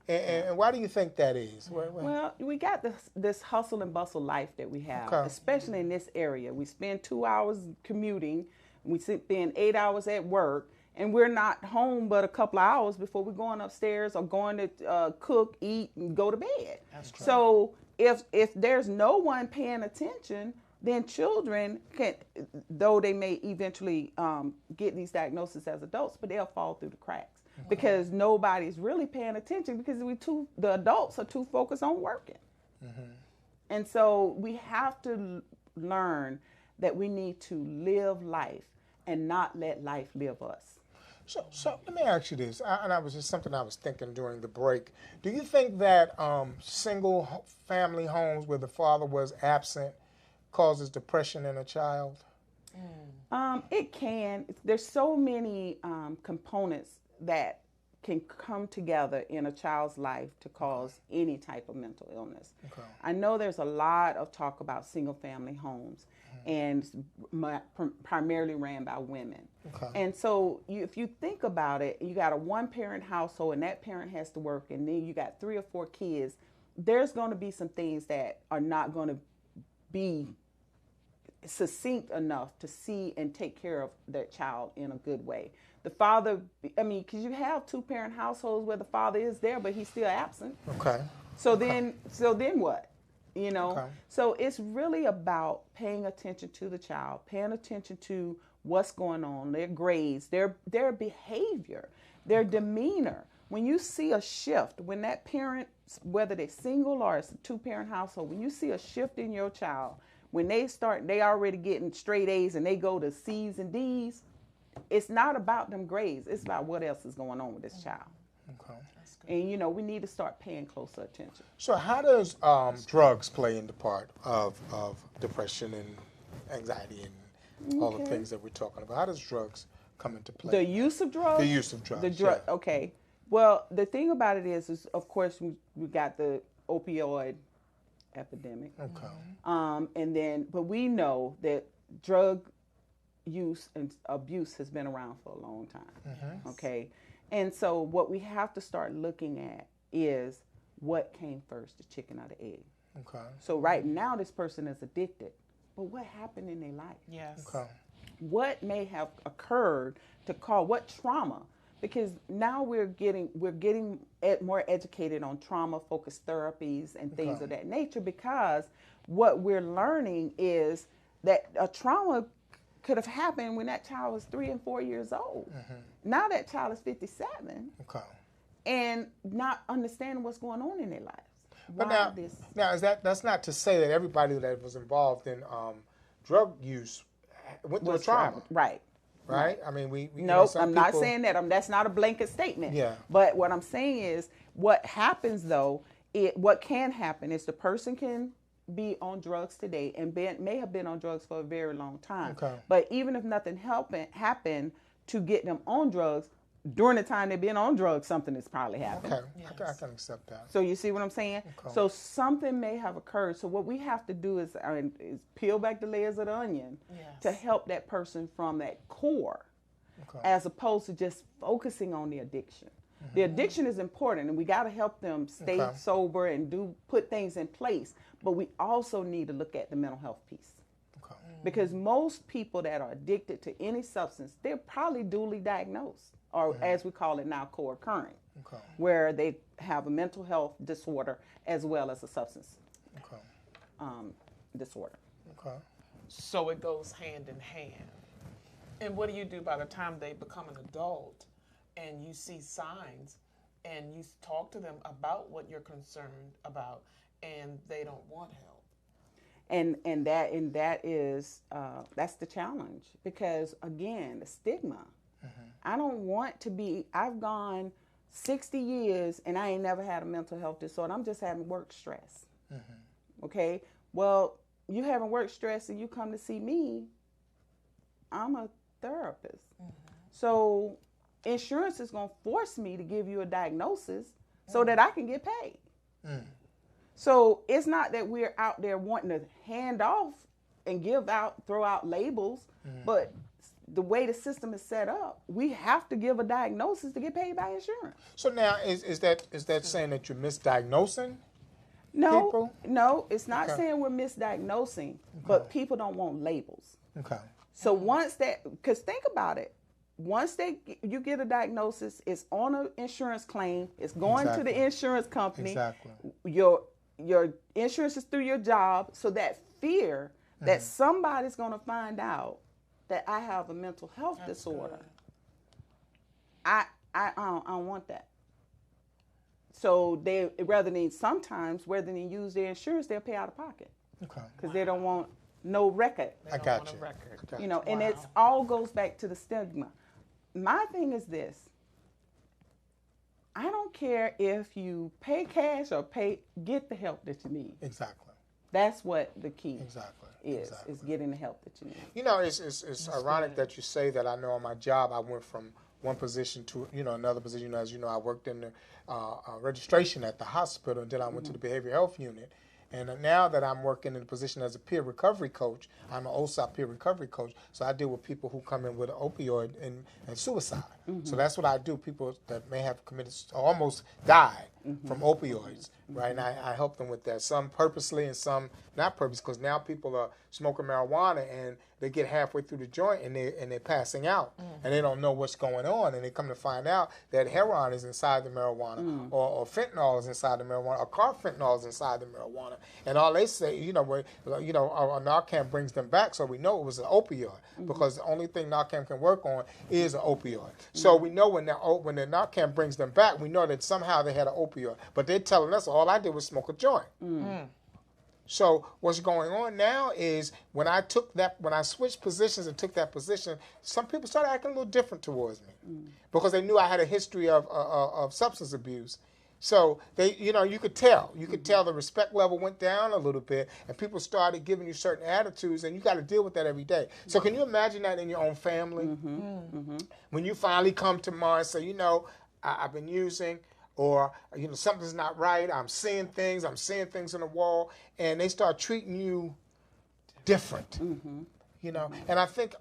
And why do you think that is? Well, we got this hustle and bustle life that we have, especially in this area. We spend 2 hours commuting. We spend 8 hours at work. And we're not home but a couple of hours before we're going upstairs or going to cook, eat, and go to bed. That's true. So if there's no one paying attention, then children can, though they may eventually get these diagnoses as adults, but they'll fall through the cracks because nobody's really paying attention, because the adults are too focused on working. And so we have to learn that we need to live life and not let life live us. So let me ask you this, and I was just something I was thinking during the break. Do you think that single family homes where the father was absent causes depression in a child? It can. There's so many components that can come together in a child's life to cause any type of mental illness. I know there's a lot of talk about single family homes, and primarily ran by women. And so if you think about it, you got a 1-parent household and that parent has to work, and then you got 3 or 4 kids, there's going to be some things that are not going to be succinct enough to see and take care of their child in a good way. The father, because you have 2-parent households where the father is there, but he's still absent. So then what? So it's really about paying attention to the child, paying attention to what's going on, their grades, their behavior, their demeanor. When you see a shift, when that parent, whether they're single or it's a 2-parent household, when you see a shift in your child, when they already getting straight A's and they go to C's and D's, it's not about them grades. It's about what else is going on with this child. And, we need to start paying closer attention. So how does drugs play into part of depression and anxiety and all the things that we're talking about? How does drugs come into play? The use of drugs? The use of drugs, Okay. Well, the thing about it is of course, we got the opioid epidemic. But we know that drug use and abuse has been around for a long time. Okay. And so what we have to start looking at is what came first, the chicken or the egg. So right now this person is addicted, but what happened in their life? Yes. What may have occurred to cause what trauma? Because now we're getting more educated on trauma-focused therapies and things of that nature, because what we're learning is that a trauma could have happened when that child was 3 and 4 years old. Now that child is 57. and not understanding what's going on in their lives. But now is that's not to say that everybody that was involved in drug use went through a trauma, right? Right. I mean, we no, I'm not saying that. That's not a blanket statement. Yeah. But what I'm saying is, what happens though, what can happen is the person can be on drugs today and may have been on drugs for a very long time. Okay. But even if nothing happened to get them on drugs, during the time they've been on drugs, something has probably happened. Okay, yes. I can accept that. So you see what I'm saying? Okay. So something may have occurred. So what we have to do is peel back the layers of the onion to help that person from that core, as opposed to just focusing on the addiction. Mm-hmm. The addiction is important, and we got to help them stay sober and put things in place. But we also need to look at the mental health piece. Okay. Because most people that are addicted to any substance, they're probably duly diagnosed, or as we call it now, co-occurring, where they have a mental health disorder as well as a substance disorder. Okay. So it goes hand in hand. And what do you do by the time they become an adult and you see signs and you talk to them about what you're concerned about and they don't want help? And that is that's the challenge, because again, the stigma. I don't want to be. I've gone 60 years and I ain't never had a mental health disorder. I'm just having work stress. Okay. Well, you having work stress and you come to see me. I'm a therapist. So insurance is going to force me to give you a diagnosis so that I can get paid. So it's not that we're out there wanting to hand off and throw out labels, but the way the system is set up, we have to give a diagnosis to get paid by insurance. So now, is that saying that you're misdiagnosing people? No, it's not saying we're misdiagnosing, but people don't want labels. Okay. So because think about it, once you get a diagnosis, it's on an insurance claim, it's going to the insurance company. Exactly. Your insurance is through your job, so that fear that somebody's going to find out that I have a mental health disorder, I don't want that. So rather than use their insurance, they'll pay out of pocket. Okay. Because they don't want no record. I got you. You know, and it all goes back to the stigma. My thing is this. I don't care if you pay cash or get the help that you need. Exactly. That's what the key is getting the help that you need. You know, it's ironic that you say that. I know on my job I went from one position to another position. As you know, I worked in the registration at the hospital, and then I went to the behavioral health unit. And now that I'm working in a position as a peer recovery coach, I'm an OSAP peer recovery coach, so I deal with people who come in with an opioid and suicide. So that's what I do, people that may have committed or almost died from opioids, right? And I help them with that, some purposely and some not purposely, because now people are smoking marijuana and they get halfway through the joint and they're passing out and they don't know what's going on, and they come to find out that heroin is inside the marijuana or fentanyl is inside the marijuana or carfentanil is inside the marijuana, and all they say, Narcan brings them back, so we know it was an opioid because the only thing Narcan can work on is an opioid. So we know when the Narcan brings them back, we know that somehow they had an opioid, but they're telling us all I did was smoke a joint. So what's going on now is when I switched positions and took that position, some people started acting a little different towards me because they knew I had a history of substance abuse. So they, you could tell the respect level went down a little bit, and people started giving you certain attitudes, and you got to deal with that every day. So can you imagine that in your own family? When you finally come tomorrow and say, I've been using, or something's not right, I'm seeing things on the wall, and they start treating you different. And I think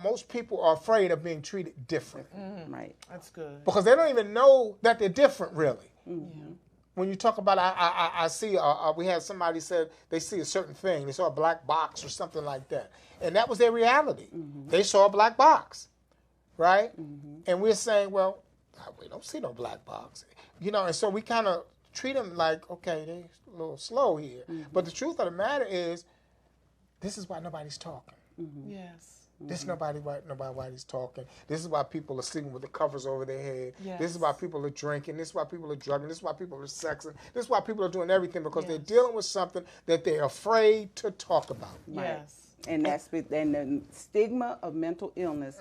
most people are afraid of being treated different. Right. That's good. Because they don't even know that they're different, really. When you talk about, I see, we had somebody said they see a certain thing. They saw a black box or something like that. And that was their reality. They saw a black box, right? And we're saying, well, we don't see no black box. And so we kind of treat them like, okay, they're a little slow here. But the truth of the matter is, this is why nobody's talking. Yes. This is nobody's talking. This is why people are sleeping with the covers over their head. Yes. This is why people are drinking. This is why people are drugging. This is why people are sexing. This is why people are doing everything, because they're dealing with something that they're afraid to talk about. Yes. And the stigma of mental illness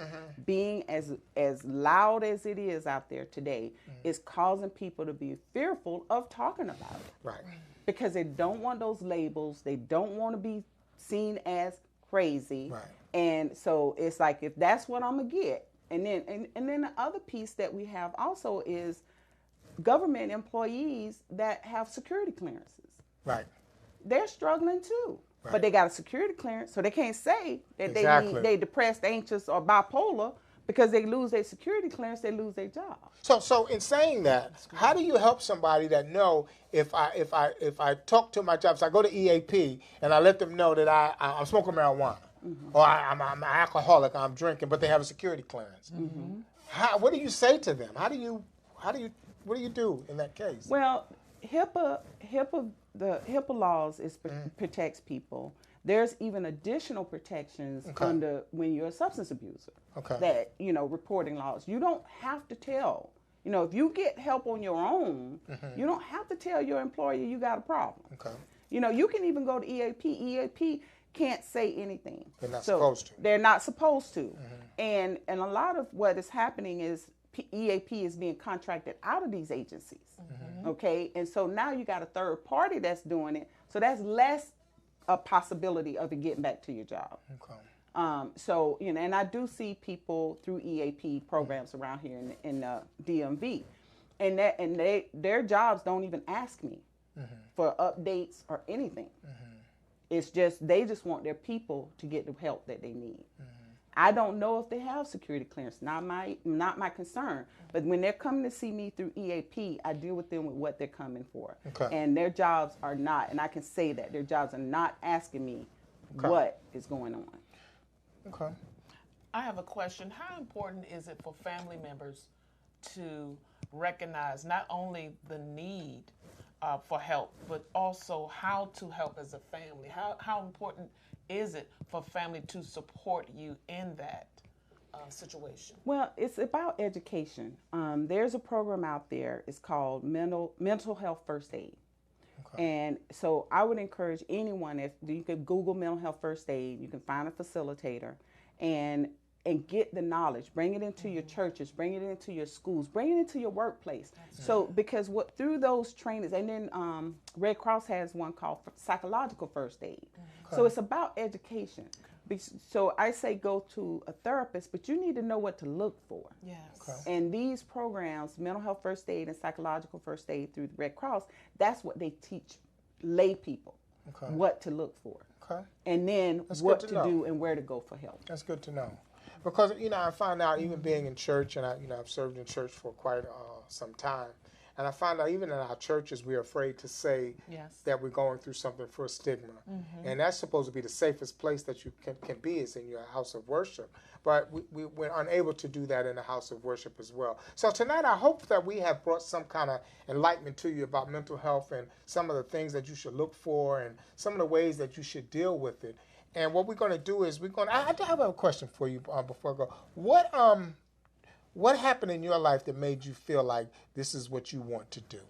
being as loud as it is out there today is causing people to be fearful of talking about it. Right. Because they don't want those labels. They don't want to be seen as crazy. Right. And so it's like, if that's what I'm gonna get. And then the other piece that we have also is government employees that have security clearances. Right. They're struggling too. Right. But they got a security clearance, so they can't say that they depressed, anxious, or bipolar, because they lose their security clearance, they lose their job. So in saying that, how do you help somebody that know if I talk to my job, so I go to EAP and I let them know that I'm smoking marijuana, or I'm an alcoholic, I'm drinking, but they have a security clearance. What do you say to them? What do you do in that case? Well, the HIPAA laws protects people. There's even additional protections under when you're a substance abuser. That, reporting laws. You don't have to tell. If you get help on your own, you don't have to tell your employer you got a problem. You can even go to EAP. EAP can't say anything. They're not supposed to. They're not supposed to. And a lot of what is happening is EAP is being contracted out of these agencies. Okay, and so now you got a third party that's doing it, so that's less a possibility of it getting back to your job. So and I do see people through EAP programs around here in DMV, and their jobs don't even ask me for updates or anything. It's just they just want their people to get the help that they need. I don't know if they have security clearance. Not my concern. But when they're coming to see me through EAP, I deal with them with what they're coming for. And their jobs are not, and I can say that, their jobs are not asking me what is going on. I have a question. How important is it for family members to recognize not only the need for help, but also how to help as a family? How important is it for family to support you in that situation? Well, it's about education. There's a program out there. It's called Mental Health First Aid. And so I would encourage anyone, if you could Google Mental Health First Aid, you can find a facilitator and get the knowledge, bring it into your churches, bring it into your schools, bring it into your workplace. Because through those trainings, and then Red Cross has one called Psychological First Aid. So it's about education. So I say go to a therapist, but you need to know what to look for. And these programs, Mental Health First Aid and Psychological First Aid through the Red Cross, that's what they teach lay people, what to look for. And then what to do and where to go for help. That's good to know. Because, I find out even being in church, and I've served in church for quite some time, and I find out even in our churches we're afraid to say that we're going through something for a stigma. And that's supposed to be the safest place that you can be, is in your house of worship. But we're unable to do that in the house of worship as well. So tonight I hope that we have brought some kind of enlightenment to you about mental health and some of the things that you should look for and some of the ways that you should deal with it. And what we're going to do is I have a question for you before I go. What happened in your life that made you feel like this is what you want to do?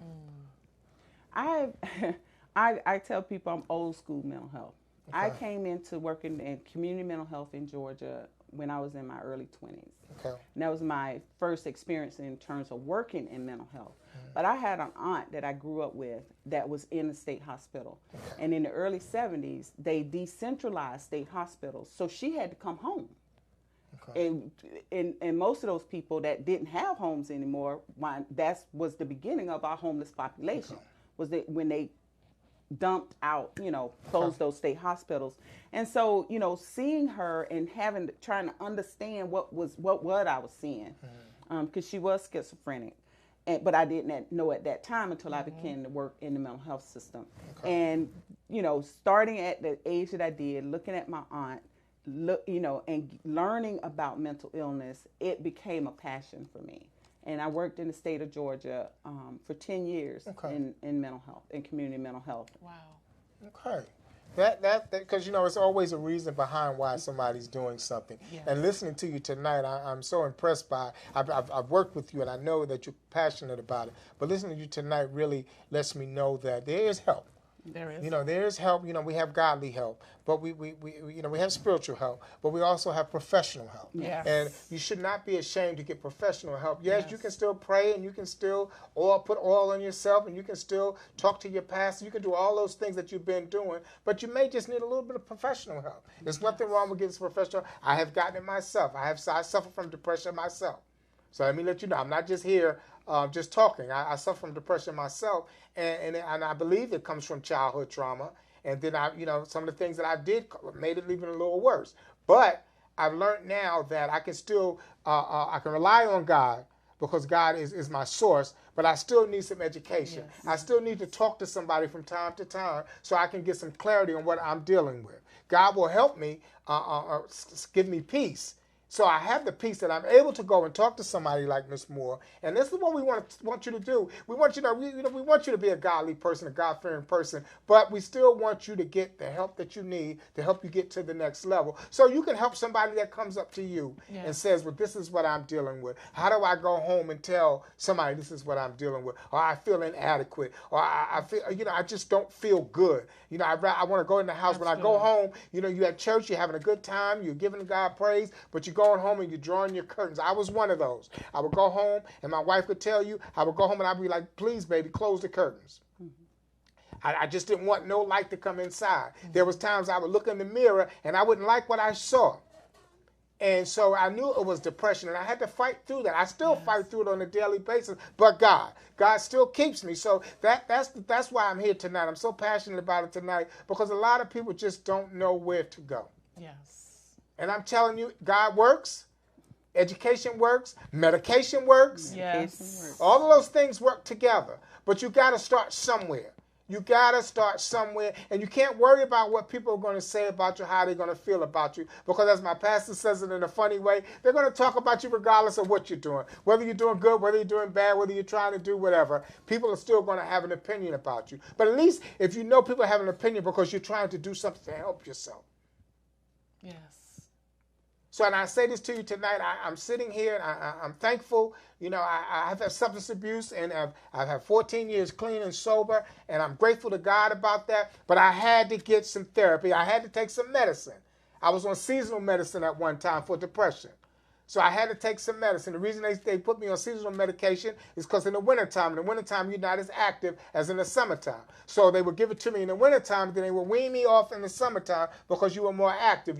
I tell people I'm old school mental health. I came into working in community mental health in Georgia when I was in my early 20s. And that was my first experience in terms of working in mental health. But I had an aunt that I grew up with that was in a state hospital. And in the early 70s, they decentralized state hospitals. So she had to come home. And most of those people that didn't have homes anymore, that was the beginning of our homeless population, was that when they dumped out, closed those state hospitals. And so, seeing her and trying to understand what I was seeing, because she was schizophrenic. But I didn't know at that time until I began to work in the mental health system. And, starting at the age that I did, looking at my aunt, and learning about mental illness, it became a passion for me. And I worked in the state of Georgia for 10 years in mental health, in community mental health. Wow. Okay. That because it's always a reason behind why somebody's doing something. Yes. And listening to you tonight, I'm so impressed by. I've worked with you, and I know that you're passionate about it. But listening to you tonight really lets me know that there is help. There is. There is help. We have godly help, but we have spiritual help, but we also have professional help. Yes. And you should not be ashamed to get professional help. Yes, you Yes. can still pray, and you can still put oil on yourself, and you can still talk to your pastor. You can do all those things that you've been doing, but you may just need a little bit of professional help. There's nothing wrong with getting professional. I have gotten it myself. I suffer from depression myself. So let me let you know, I'm not just here just talking. I suffer from depression myself, and I believe it comes from childhood trauma. And then some of the things that I did made it even a little worse. But I've learned now that I can still I can rely on God because God is my source. But I still need some education. Yes. I still need to talk to somebody from time to time so I can get some clarity on what I'm dealing with. God will help me, give me peace. So I have the peace that I'm able to go and talk to somebody like Miss Moore, and this is what we want you to do. We want you to, we want you to be a godly person, a God-fearing person, but we still want you to get the help that you need to help you get to the next level. So you can help somebody that comes up to you and says, "Well, this is what I'm dealing with. How do I go home and tell somebody this is what I'm dealing with? Or I feel inadequate, or I feel, I just don't feel good. I want to go in the house. When I go home, you at church, you're having a good time, you're giving God praise, but you going home and you're drawing your curtains." I was one of those. I would go home, and my wife would tell you, I would go home and I'd be like, "Please, baby, close the curtains." I just didn't want no light to come inside. There was times I would look in the mirror and I wouldn't like what I saw. And so I knew it was depression, and I had to fight through that. I still fight through it on a daily basis, but God still keeps me. So that's why I'm here tonight. I'm so passionate about it tonight because a lot of people just don't know where to go. Yes. And I'm telling you, God works. Education works. Medication works. Yes. All of those things work together. But you got to start somewhere. You got to start somewhere. And you can't worry about what people are going to say about you, how they're going to feel about you. Because as my pastor says it in a funny way, they're going to talk about you regardless of what you're doing. Whether you're doing good, whether you're doing bad, whether you're trying to do whatever, people are still going to have an opinion about you. But at least if you know people have an opinion because you're trying to do something to help yourself. Yes. So, and I say this to you tonight, I'm sitting here and I'm thankful. I've had substance abuse, and I've had 14 years clean and sober, and I'm grateful to God about that. But I had to get some therapy. I had to take some medicine. I was on seasonal medicine at one time for depression. So I had to take some medicine. The reason they put me on seasonal medication is because in the wintertime you're not as active as in the summertime. So they would give it to me in the wintertime, then they would wean me off in the summertime because you were more active.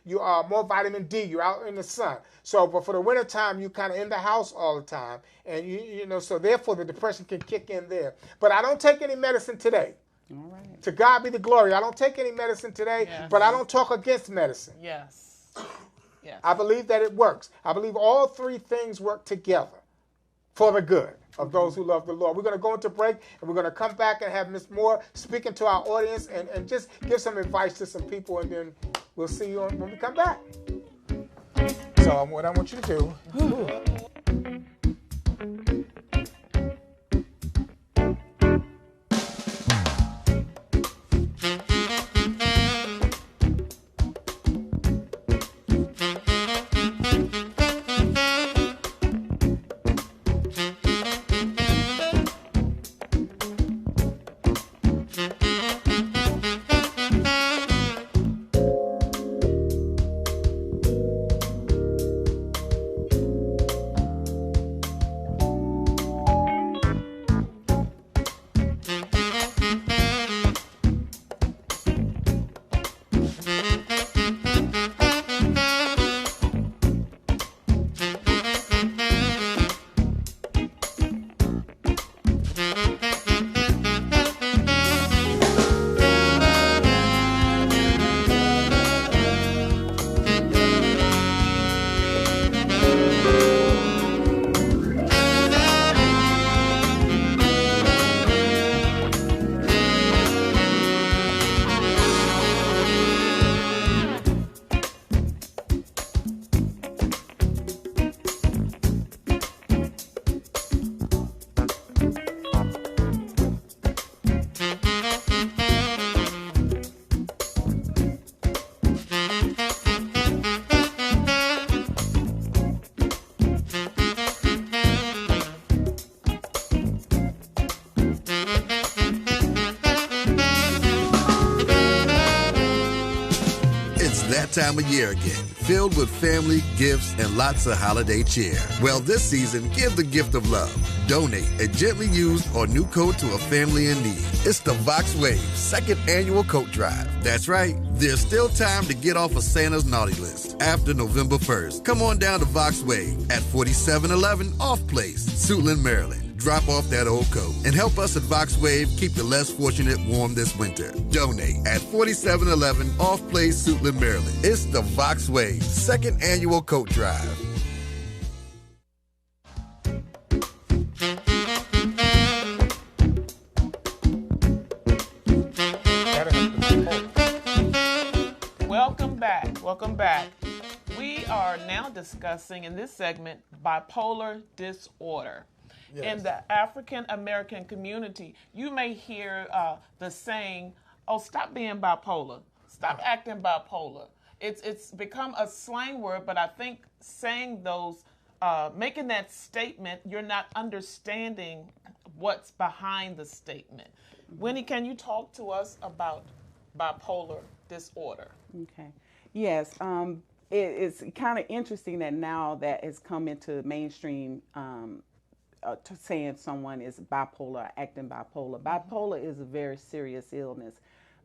You are more vitamin D. You're out in the sun. So, but for the wintertime, you kind of in the house all the time. And, so therefore the depression can kick in there. But I don't take any medicine today. All right. To God be the glory. I don't take any medicine today, but I don't talk against medicine. Yes. Yes. I believe that it works. I believe all three things work together for the good of those who love the Lord. We're going to go into break, and we're going to come back and have Ms. Moore speaking to our audience and just give some advice to some people, and then we'll see you when we come back. So what I want you to do... time of year again, filled with family, gifts, and lots of holiday cheer. Well, this season, give the gift of love. Donate a gently used or new coat to a family in need. It's the Vox Wave second annual coat drive. That's right. There's still time to get off of Santa's naughty list after November 1st. Come on down to Vox Wave at 4711 Off Place, Suitland, Maryland. Drop off that old coat and help us at Vox Wave keep the less fortunate warm this winter. Donate at 4711 Off Place, Suitland, Maryland. It's the Vox Wave second annual coat drive. Welcome back. We are now discussing in this segment bipolar disorder. Yes. In the African American community, you may hear the saying, "Oh, stop being bipolar. Stop acting bipolar." It's become a slang word, but I think saying those, making that statement, you're not understanding what's behind the statement. Winnie, can you talk to us about bipolar disorder? Okay. Yes. It's kind of interesting that now that has come into mainstream to saying someone is bipolar, acting bipolar. Bipolar is a very serious illness.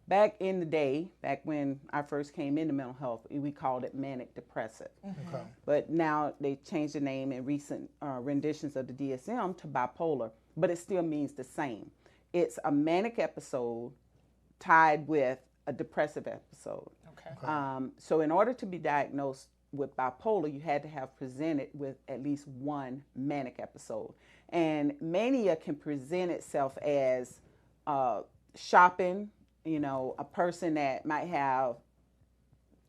Back in the day, back when I first came into mental health, we called it manic depressive. Mm-hmm. Okay. But now they changed the name in recent renditions of the DSM to bipolar, but it still means the same. It's a manic episode tied with a depressive episode. Okay. So in order to be diagnosed with bipolar, you had to have presented with at least one manic episode. And mania can present itself as shopping, a person that might have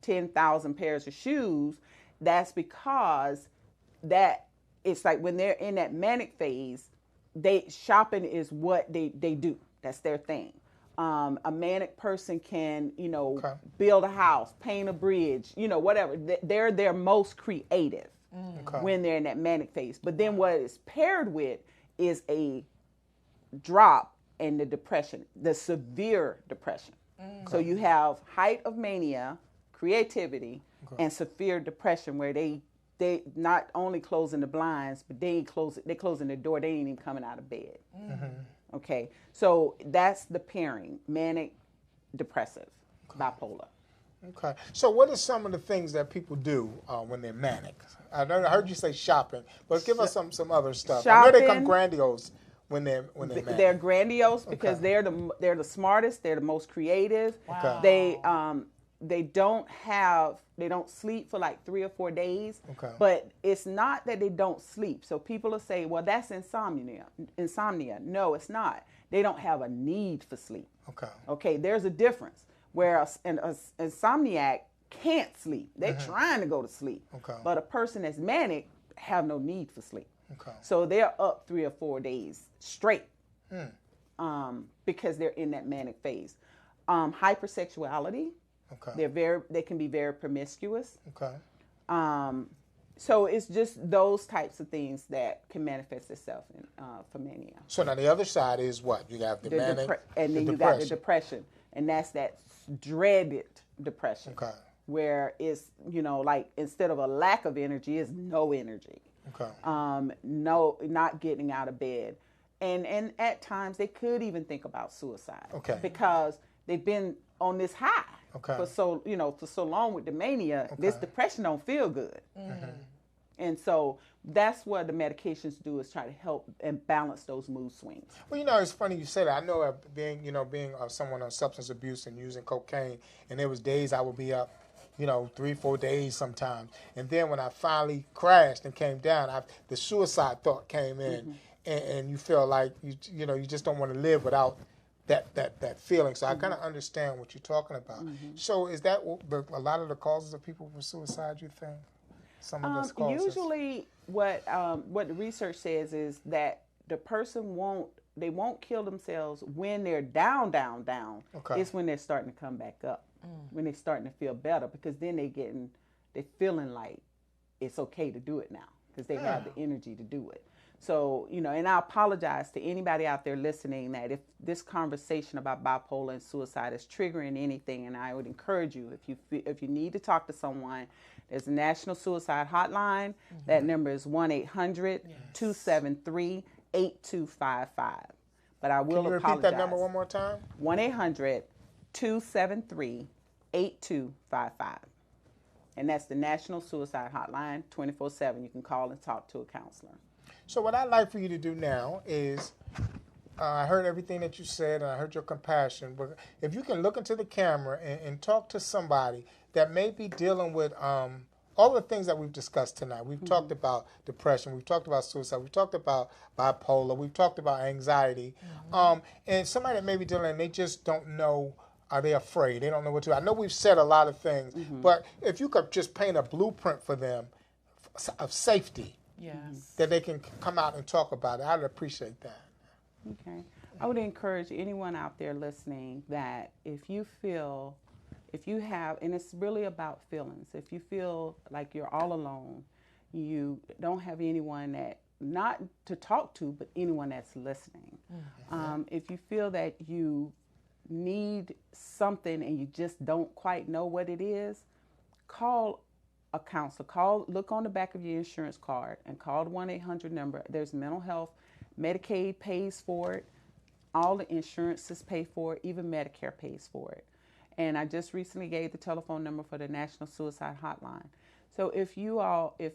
10,000 pairs of shoes. That's because that it's like when they're in that manic phase, shopping is what they do. That's their thing. A manic person can, okay, build a house, paint a bridge, whatever. They're their most creative when they're in that manic phase. But then what is paired with is a drop in the depression, the severe depression. So you have height of mania, creativity, and severe depression where they not only closing the blinds, but they closing the door. They ain't even coming out of bed. Mm-hmm. Okay, so that's the pairing, manic, depressive, bipolar. Okay, so what are some of the things that people do when they're manic? I heard you say shopping, but give us some other stuff. Shopping, I know they come grandiose when they're manic. They're grandiose because they're the smartest, they're the most creative. Wow. They don't sleep for like 3 or 4 days. Okay. But it's not that they don't sleep. So people will say, well, that's insomnia. No, it's not. They don't have a need for sleep. Okay, there's a difference. Where an insomniac can't sleep. They're trying to go to sleep. But a person that's manic have no need for sleep. So they're up 3 or 4 days straight because they're in that manic phase. Hypersexuality. They can be very promiscuous. So it's just those types of things that can manifest itself in for mania. So now the other side is what? You got the manic, and then you got the depression, and that's that dreaded depression, where it's like instead of a lack of energy, it's no energy. No, not getting out of bed, and at times they could even think about suicide. Because they've been on this high. For so long with the mania, this depression don't feel good. And so that's what the medications do, is try to help and balance those mood swings. Well, it's funny you say that. I know being someone on substance abuse and using cocaine, and there was days I would be up, 3-4 days sometimes. And then when I finally crashed and came down, the suicide thought came in, and you feel like you just don't want to live without that feeling. So I kind of understand what you're talking about. So is that a lot of the causes of people for suicide, you think? Some of those causes? Usually what the research says is that the person won't kill themselves when they're down. It's when they're starting to come back up, when they're starting to feel better, because then they're feeling like it's okay to do it now. because they have the energy to do it. So, you know, and I apologize to anybody out there listening that if this conversation about bipolar and suicide is triggering anything, and I would encourage you, if you need to talk to someone, there's a National Suicide Hotline. That number is 1-800-273-8255. But I will apologize. Can you repeat that number one more time? 1-800-273-8255. And that's the National Suicide Hotline, 24/7. You can call and talk to a counselor. So what I'd like for you to do now is, I heard everything that you said, and I heard your compassion, but if you can look into the camera and talk to somebody that may be dealing with all the things that we've discussed tonight. We've talked about depression, we've talked about suicide, we've talked about bipolar, we've talked about anxiety, and somebody that may be dealing, and they just don't know, are they afraid? They don't know what to do. I know we've said a lot of things, but if you could just paint a blueprint for them of safety, that they can come out and talk about it, I'd appreciate that. Okay. I would encourage anyone out there listening that if you have, and it's really about feelings, if you feel like you're all alone, you don't have anyone that, not to talk to, but anyone that's listening. If you feel that you need something and you just don't quite know what it is, call a counselor. Look on the back of your insurance card and call the 1-800 number. There's mental health. Medicaid pays for it. All the insurances pay for it. Even Medicare pays for it. And I just recently gave the telephone number for the National Suicide Hotline. So if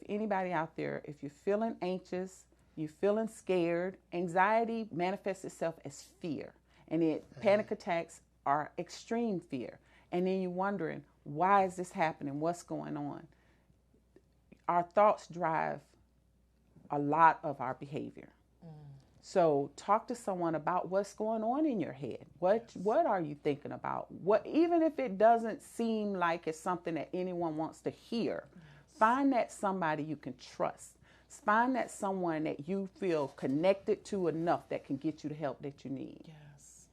anybody out there, if you're feeling anxious, you're feeling scared, anxiety manifests itself as fear. And panic attacks are extreme fear. And then you're wondering, why is this happening? What's going on? Our thoughts drive a lot of our behavior. So talk to someone about what's going on in your head. What are you thinking about? Even if it doesn't seem like it's something that anyone wants to hear, find that somebody you can trust. Find that someone that you feel connected to enough that can get you the help that you need. Yes.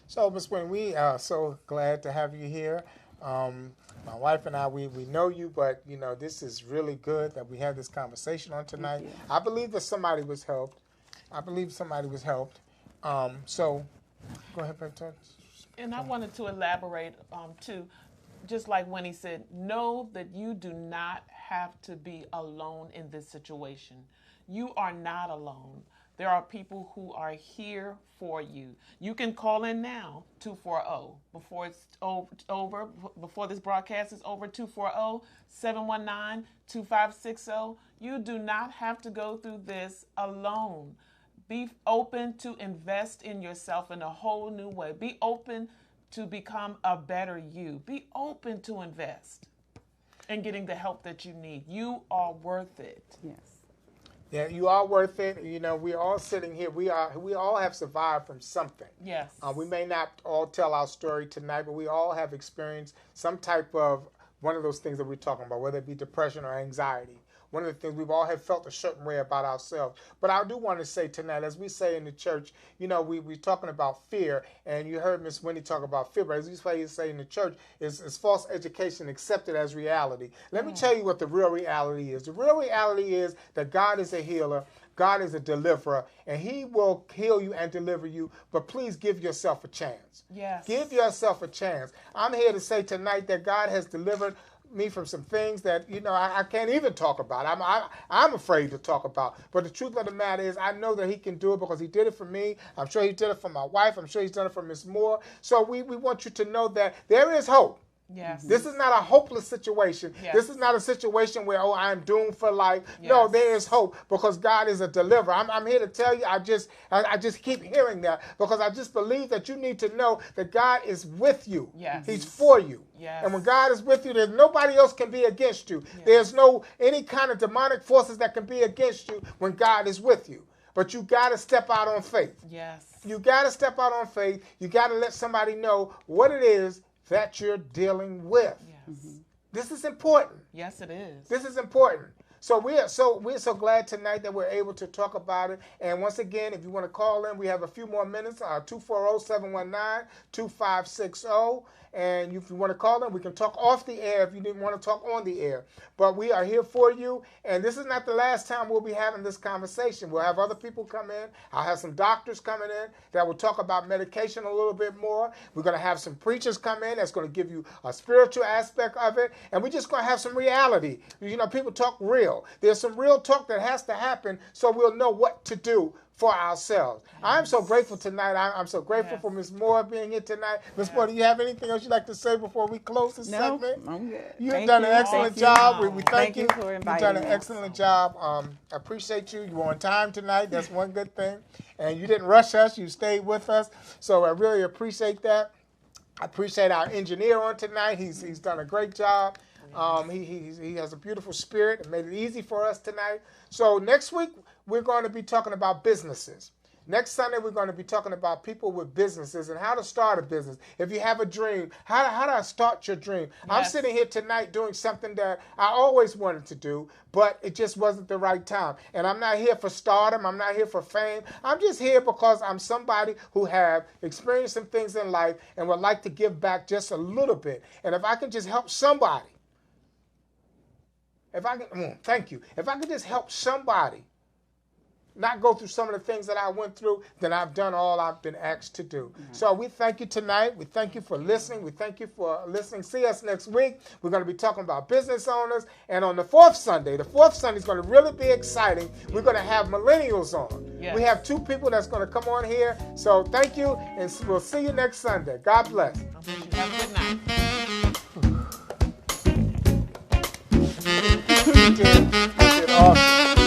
So, Ms. Wynn, we are so glad to have you here. My wife and I, we know you, but, you know, this is really good that we had this conversation on tonight. I believe that somebody was helped. So, go ahead, Petra. And I wanted to elaborate, too, just like when he said, know that you do not have to be alone in this situation. You are not alone. There are people who are here for you. You can call in now, 240. Before it's over, before this broadcast is over, 240-719-2560. You do not have to go through this alone. Be open to invest in yourself in a whole new way. Be open to become a better you. Be open to invest in getting the help that you need. You are worth it. Yes. Yeah, you are worth it. You know, we're all sitting here. We all have survived from something. Yes. We may not all tell our story tonight, but we all have experienced some type of one of those things that we're talking about, whether it be depression or anxiety. One of the things we've all have felt a certain way about ourselves. But I do want to say tonight, as we say in the church, you know, we're talking about fear, and you heard Miss Wendy talk about fear, but as we say in the church, is false education accepted as reality. Let me tell you what the real reality is. The real reality is that God is a healer, God is a deliverer, and He will heal you and deliver you, but please give yourself a chance. Yes. Give yourself a chance. I'm here to say tonight that God has delivered me from some things that, you know, I can't even talk about. I'm afraid to talk about. But the truth of the matter is, I know that He can do it because He did it for me. I'm sure He did it for my wife. I'm sure He's done it for Miss Moore. So we want you to know that there is hope. Yes. This is not a hopeless situation. Yes. This is not a situation where, I'm doomed for life. Yes. No, there is hope because God is a deliverer. I'm here to tell you, I just keep hearing that because I just believe that you need to know that God is with you. Yes. He's for you. Yes. And when God is with you, there's nobody else can be against you. Yes. There's no any kind of demonic forces that can be against you when God is with you. But you got to step out on faith. Yes. You got to step out on faith. You got to let somebody know what it is that you're dealing with. Yes. This is important. Yes, it is. This is important. So we're so glad tonight that we're able to talk about it. And once again, if you want to call in, we have a few more minutes. 240-719-2560. And if you want to call in, we can talk off the air if you didn't want to talk on the air. But we are here for you. And this is not the last time we'll be having this conversation. We'll have other people come in. I'll have some doctors coming in that will talk about medication a little bit more. We're going to have some preachers come in that's going to give you a spiritual aspect of it. And we're just going to have some reality. You know, people talk real. There's some real talk that has to happen so we'll know what to do for ourselves. Yes. I'm so grateful tonight. I'm so grateful for Ms. Moore being here tonight. Ms. Moore, do you have anything else you'd like to say before we close this segment? No, I'm good. You've done an excellent job. We thank you. For You've done an excellent job. I appreciate you. You were on time tonight. That's one good thing. And you didn't rush us. You stayed with us. So I really appreciate that. I appreciate our engineer on tonight. He's done a great job. He has a beautiful spirit and made it easy for us tonight. So next week, we're going to be talking about businesses. Next Sunday, we're going to be talking about people with businesses and how to start a business. If you have a dream, how do I start your dream? Yes. I'm sitting here tonight doing something that I always wanted to do, but it just wasn't the right time. And I'm not here for stardom. I'm not here for fame. I'm just here because I'm somebody who have experienced some things in life and would like to give back just a little bit. And if I can just help somebody, thank you. If I could just help somebody not go through some of the things that I went through, then I've done all I've been asked to do. Mm-hmm. So we thank you tonight. We thank you for listening. We thank you for listening. See us next week. We're going to be talking about business owners. And on the fourth Sunday is going to really be exciting. We're going to have millennials on. Yes. We have two people that's going to come on here. So thank you, and we'll see you next Sunday. God bless. Have a good night. You did awesome.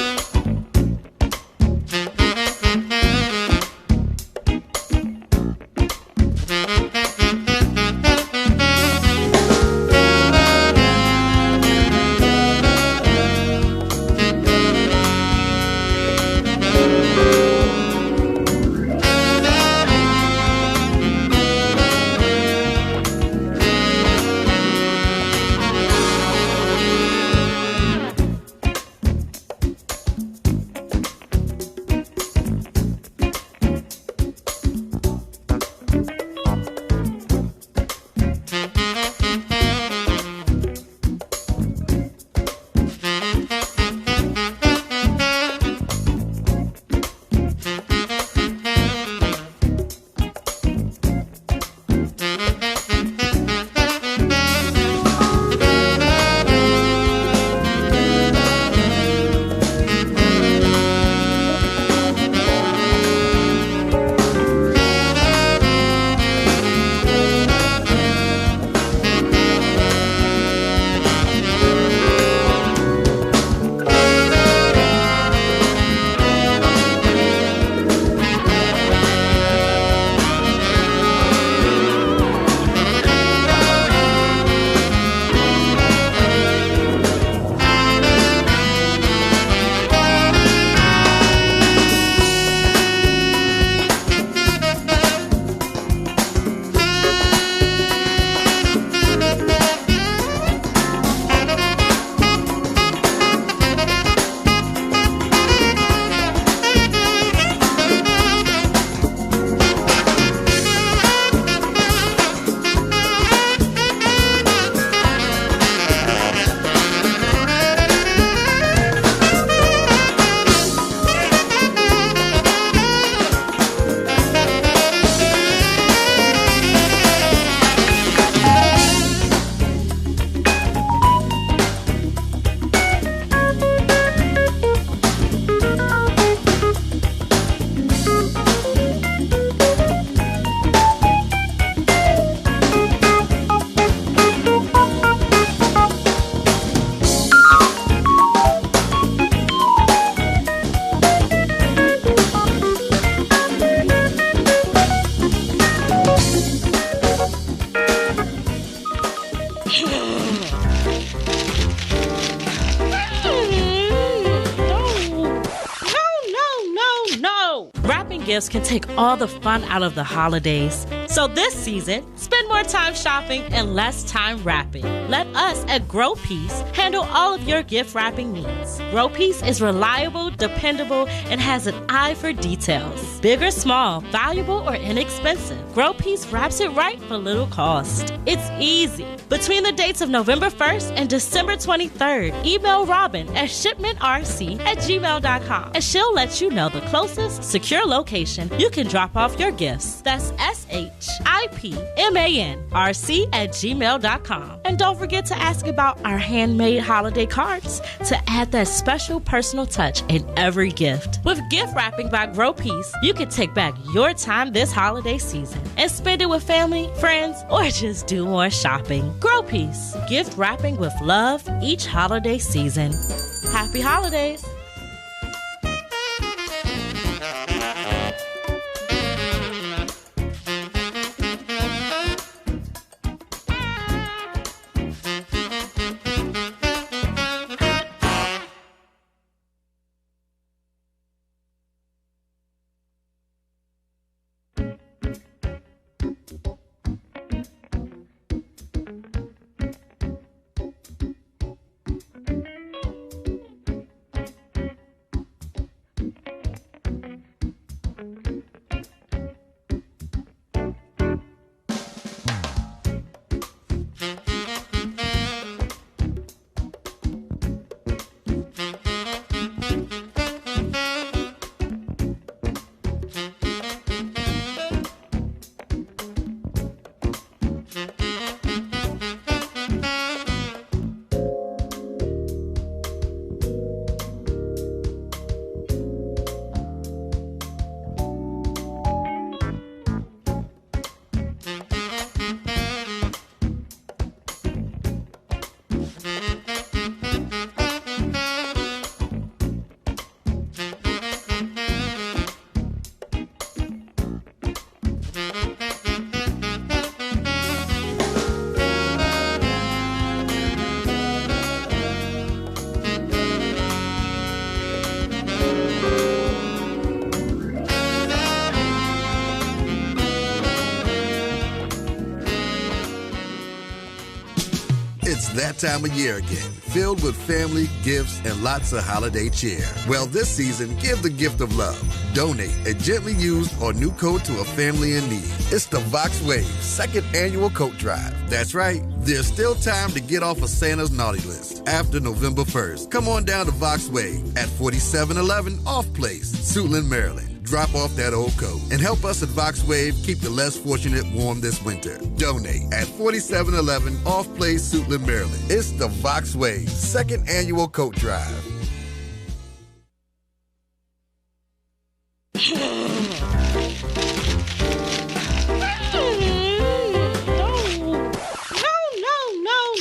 Gifts can take all the fun out of the holidays. So this season, spend more time shopping and less time wrapping. Let us at Grow Peace handle all of your gift wrapping needs. Grow Peace is reliable, dependable, and has an eye for details. Big or small, valuable or inexpensive, Grow Peace wraps it right for little cost. It's easy. Between the dates of November 1st and December 23rd, email Robin at shipmentrc@gmail.com and she'll let you know the closest secure location you can drop off your gifts. That's shipmenrc@gmail.com. And don't forget to ask about our handmade holiday cards to add that special personal touch in every gift. With gift wrapping by Grow Peace, you can take back your time this holiday season and spend it with family, friends, or just do more shopping. Grow Peace, gift wrapping with love each holiday season. Happy holidays! It's that time of year again, filled with family, gifts, and lots of holiday cheer. Well, this season, give the gift of love. Donate a gently used or new coat to a family in need. It's the Vox Wave second annual coat drive. That's right, there's still time to get off of Santa's naughty list after November 1st. Come on down to Vox Wave at 4711 Off Place, Suitland, Maryland. Drop off that old coat and help us at Vox Wave keep the less fortunate warm this winter. Donate at 4711 Off Place, Suitland, Maryland. It's the Vox Wave second annual coat drive.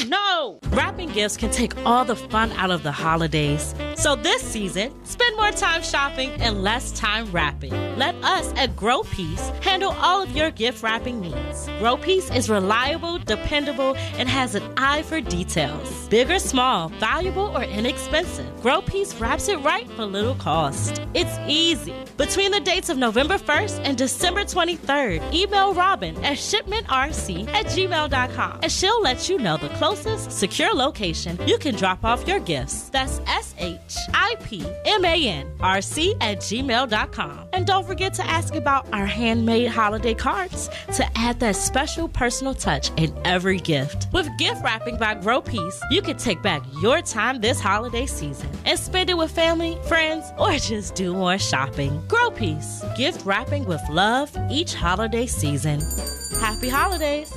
No! Wrapping gifts can take all the fun out of the holidays. So this season, spend more time shopping and less time wrapping. Let us at Grow Peace handle all of your gift wrapping needs. Grow Peace is reliable, dependable, and has an eye for details. Big or small, valuable or inexpensive, Grow Peace wraps it right for little cost. It's easy. Between the dates of November 1st and December 23rd, email Robin at shipmentrc@gmail.com and she'll let you know the closest secure location you can drop off your gifts. That's shipmenrc@gmail.com. And don't forget to ask about our handmade holiday cards to add that special personal touch in every gift. With gift wrapping by Grow Peace, you can take back your time this holiday season and spend it with family, friends, or just do more shopping. Grow Peace, gift wrapping with love each holiday season. Happy holidays!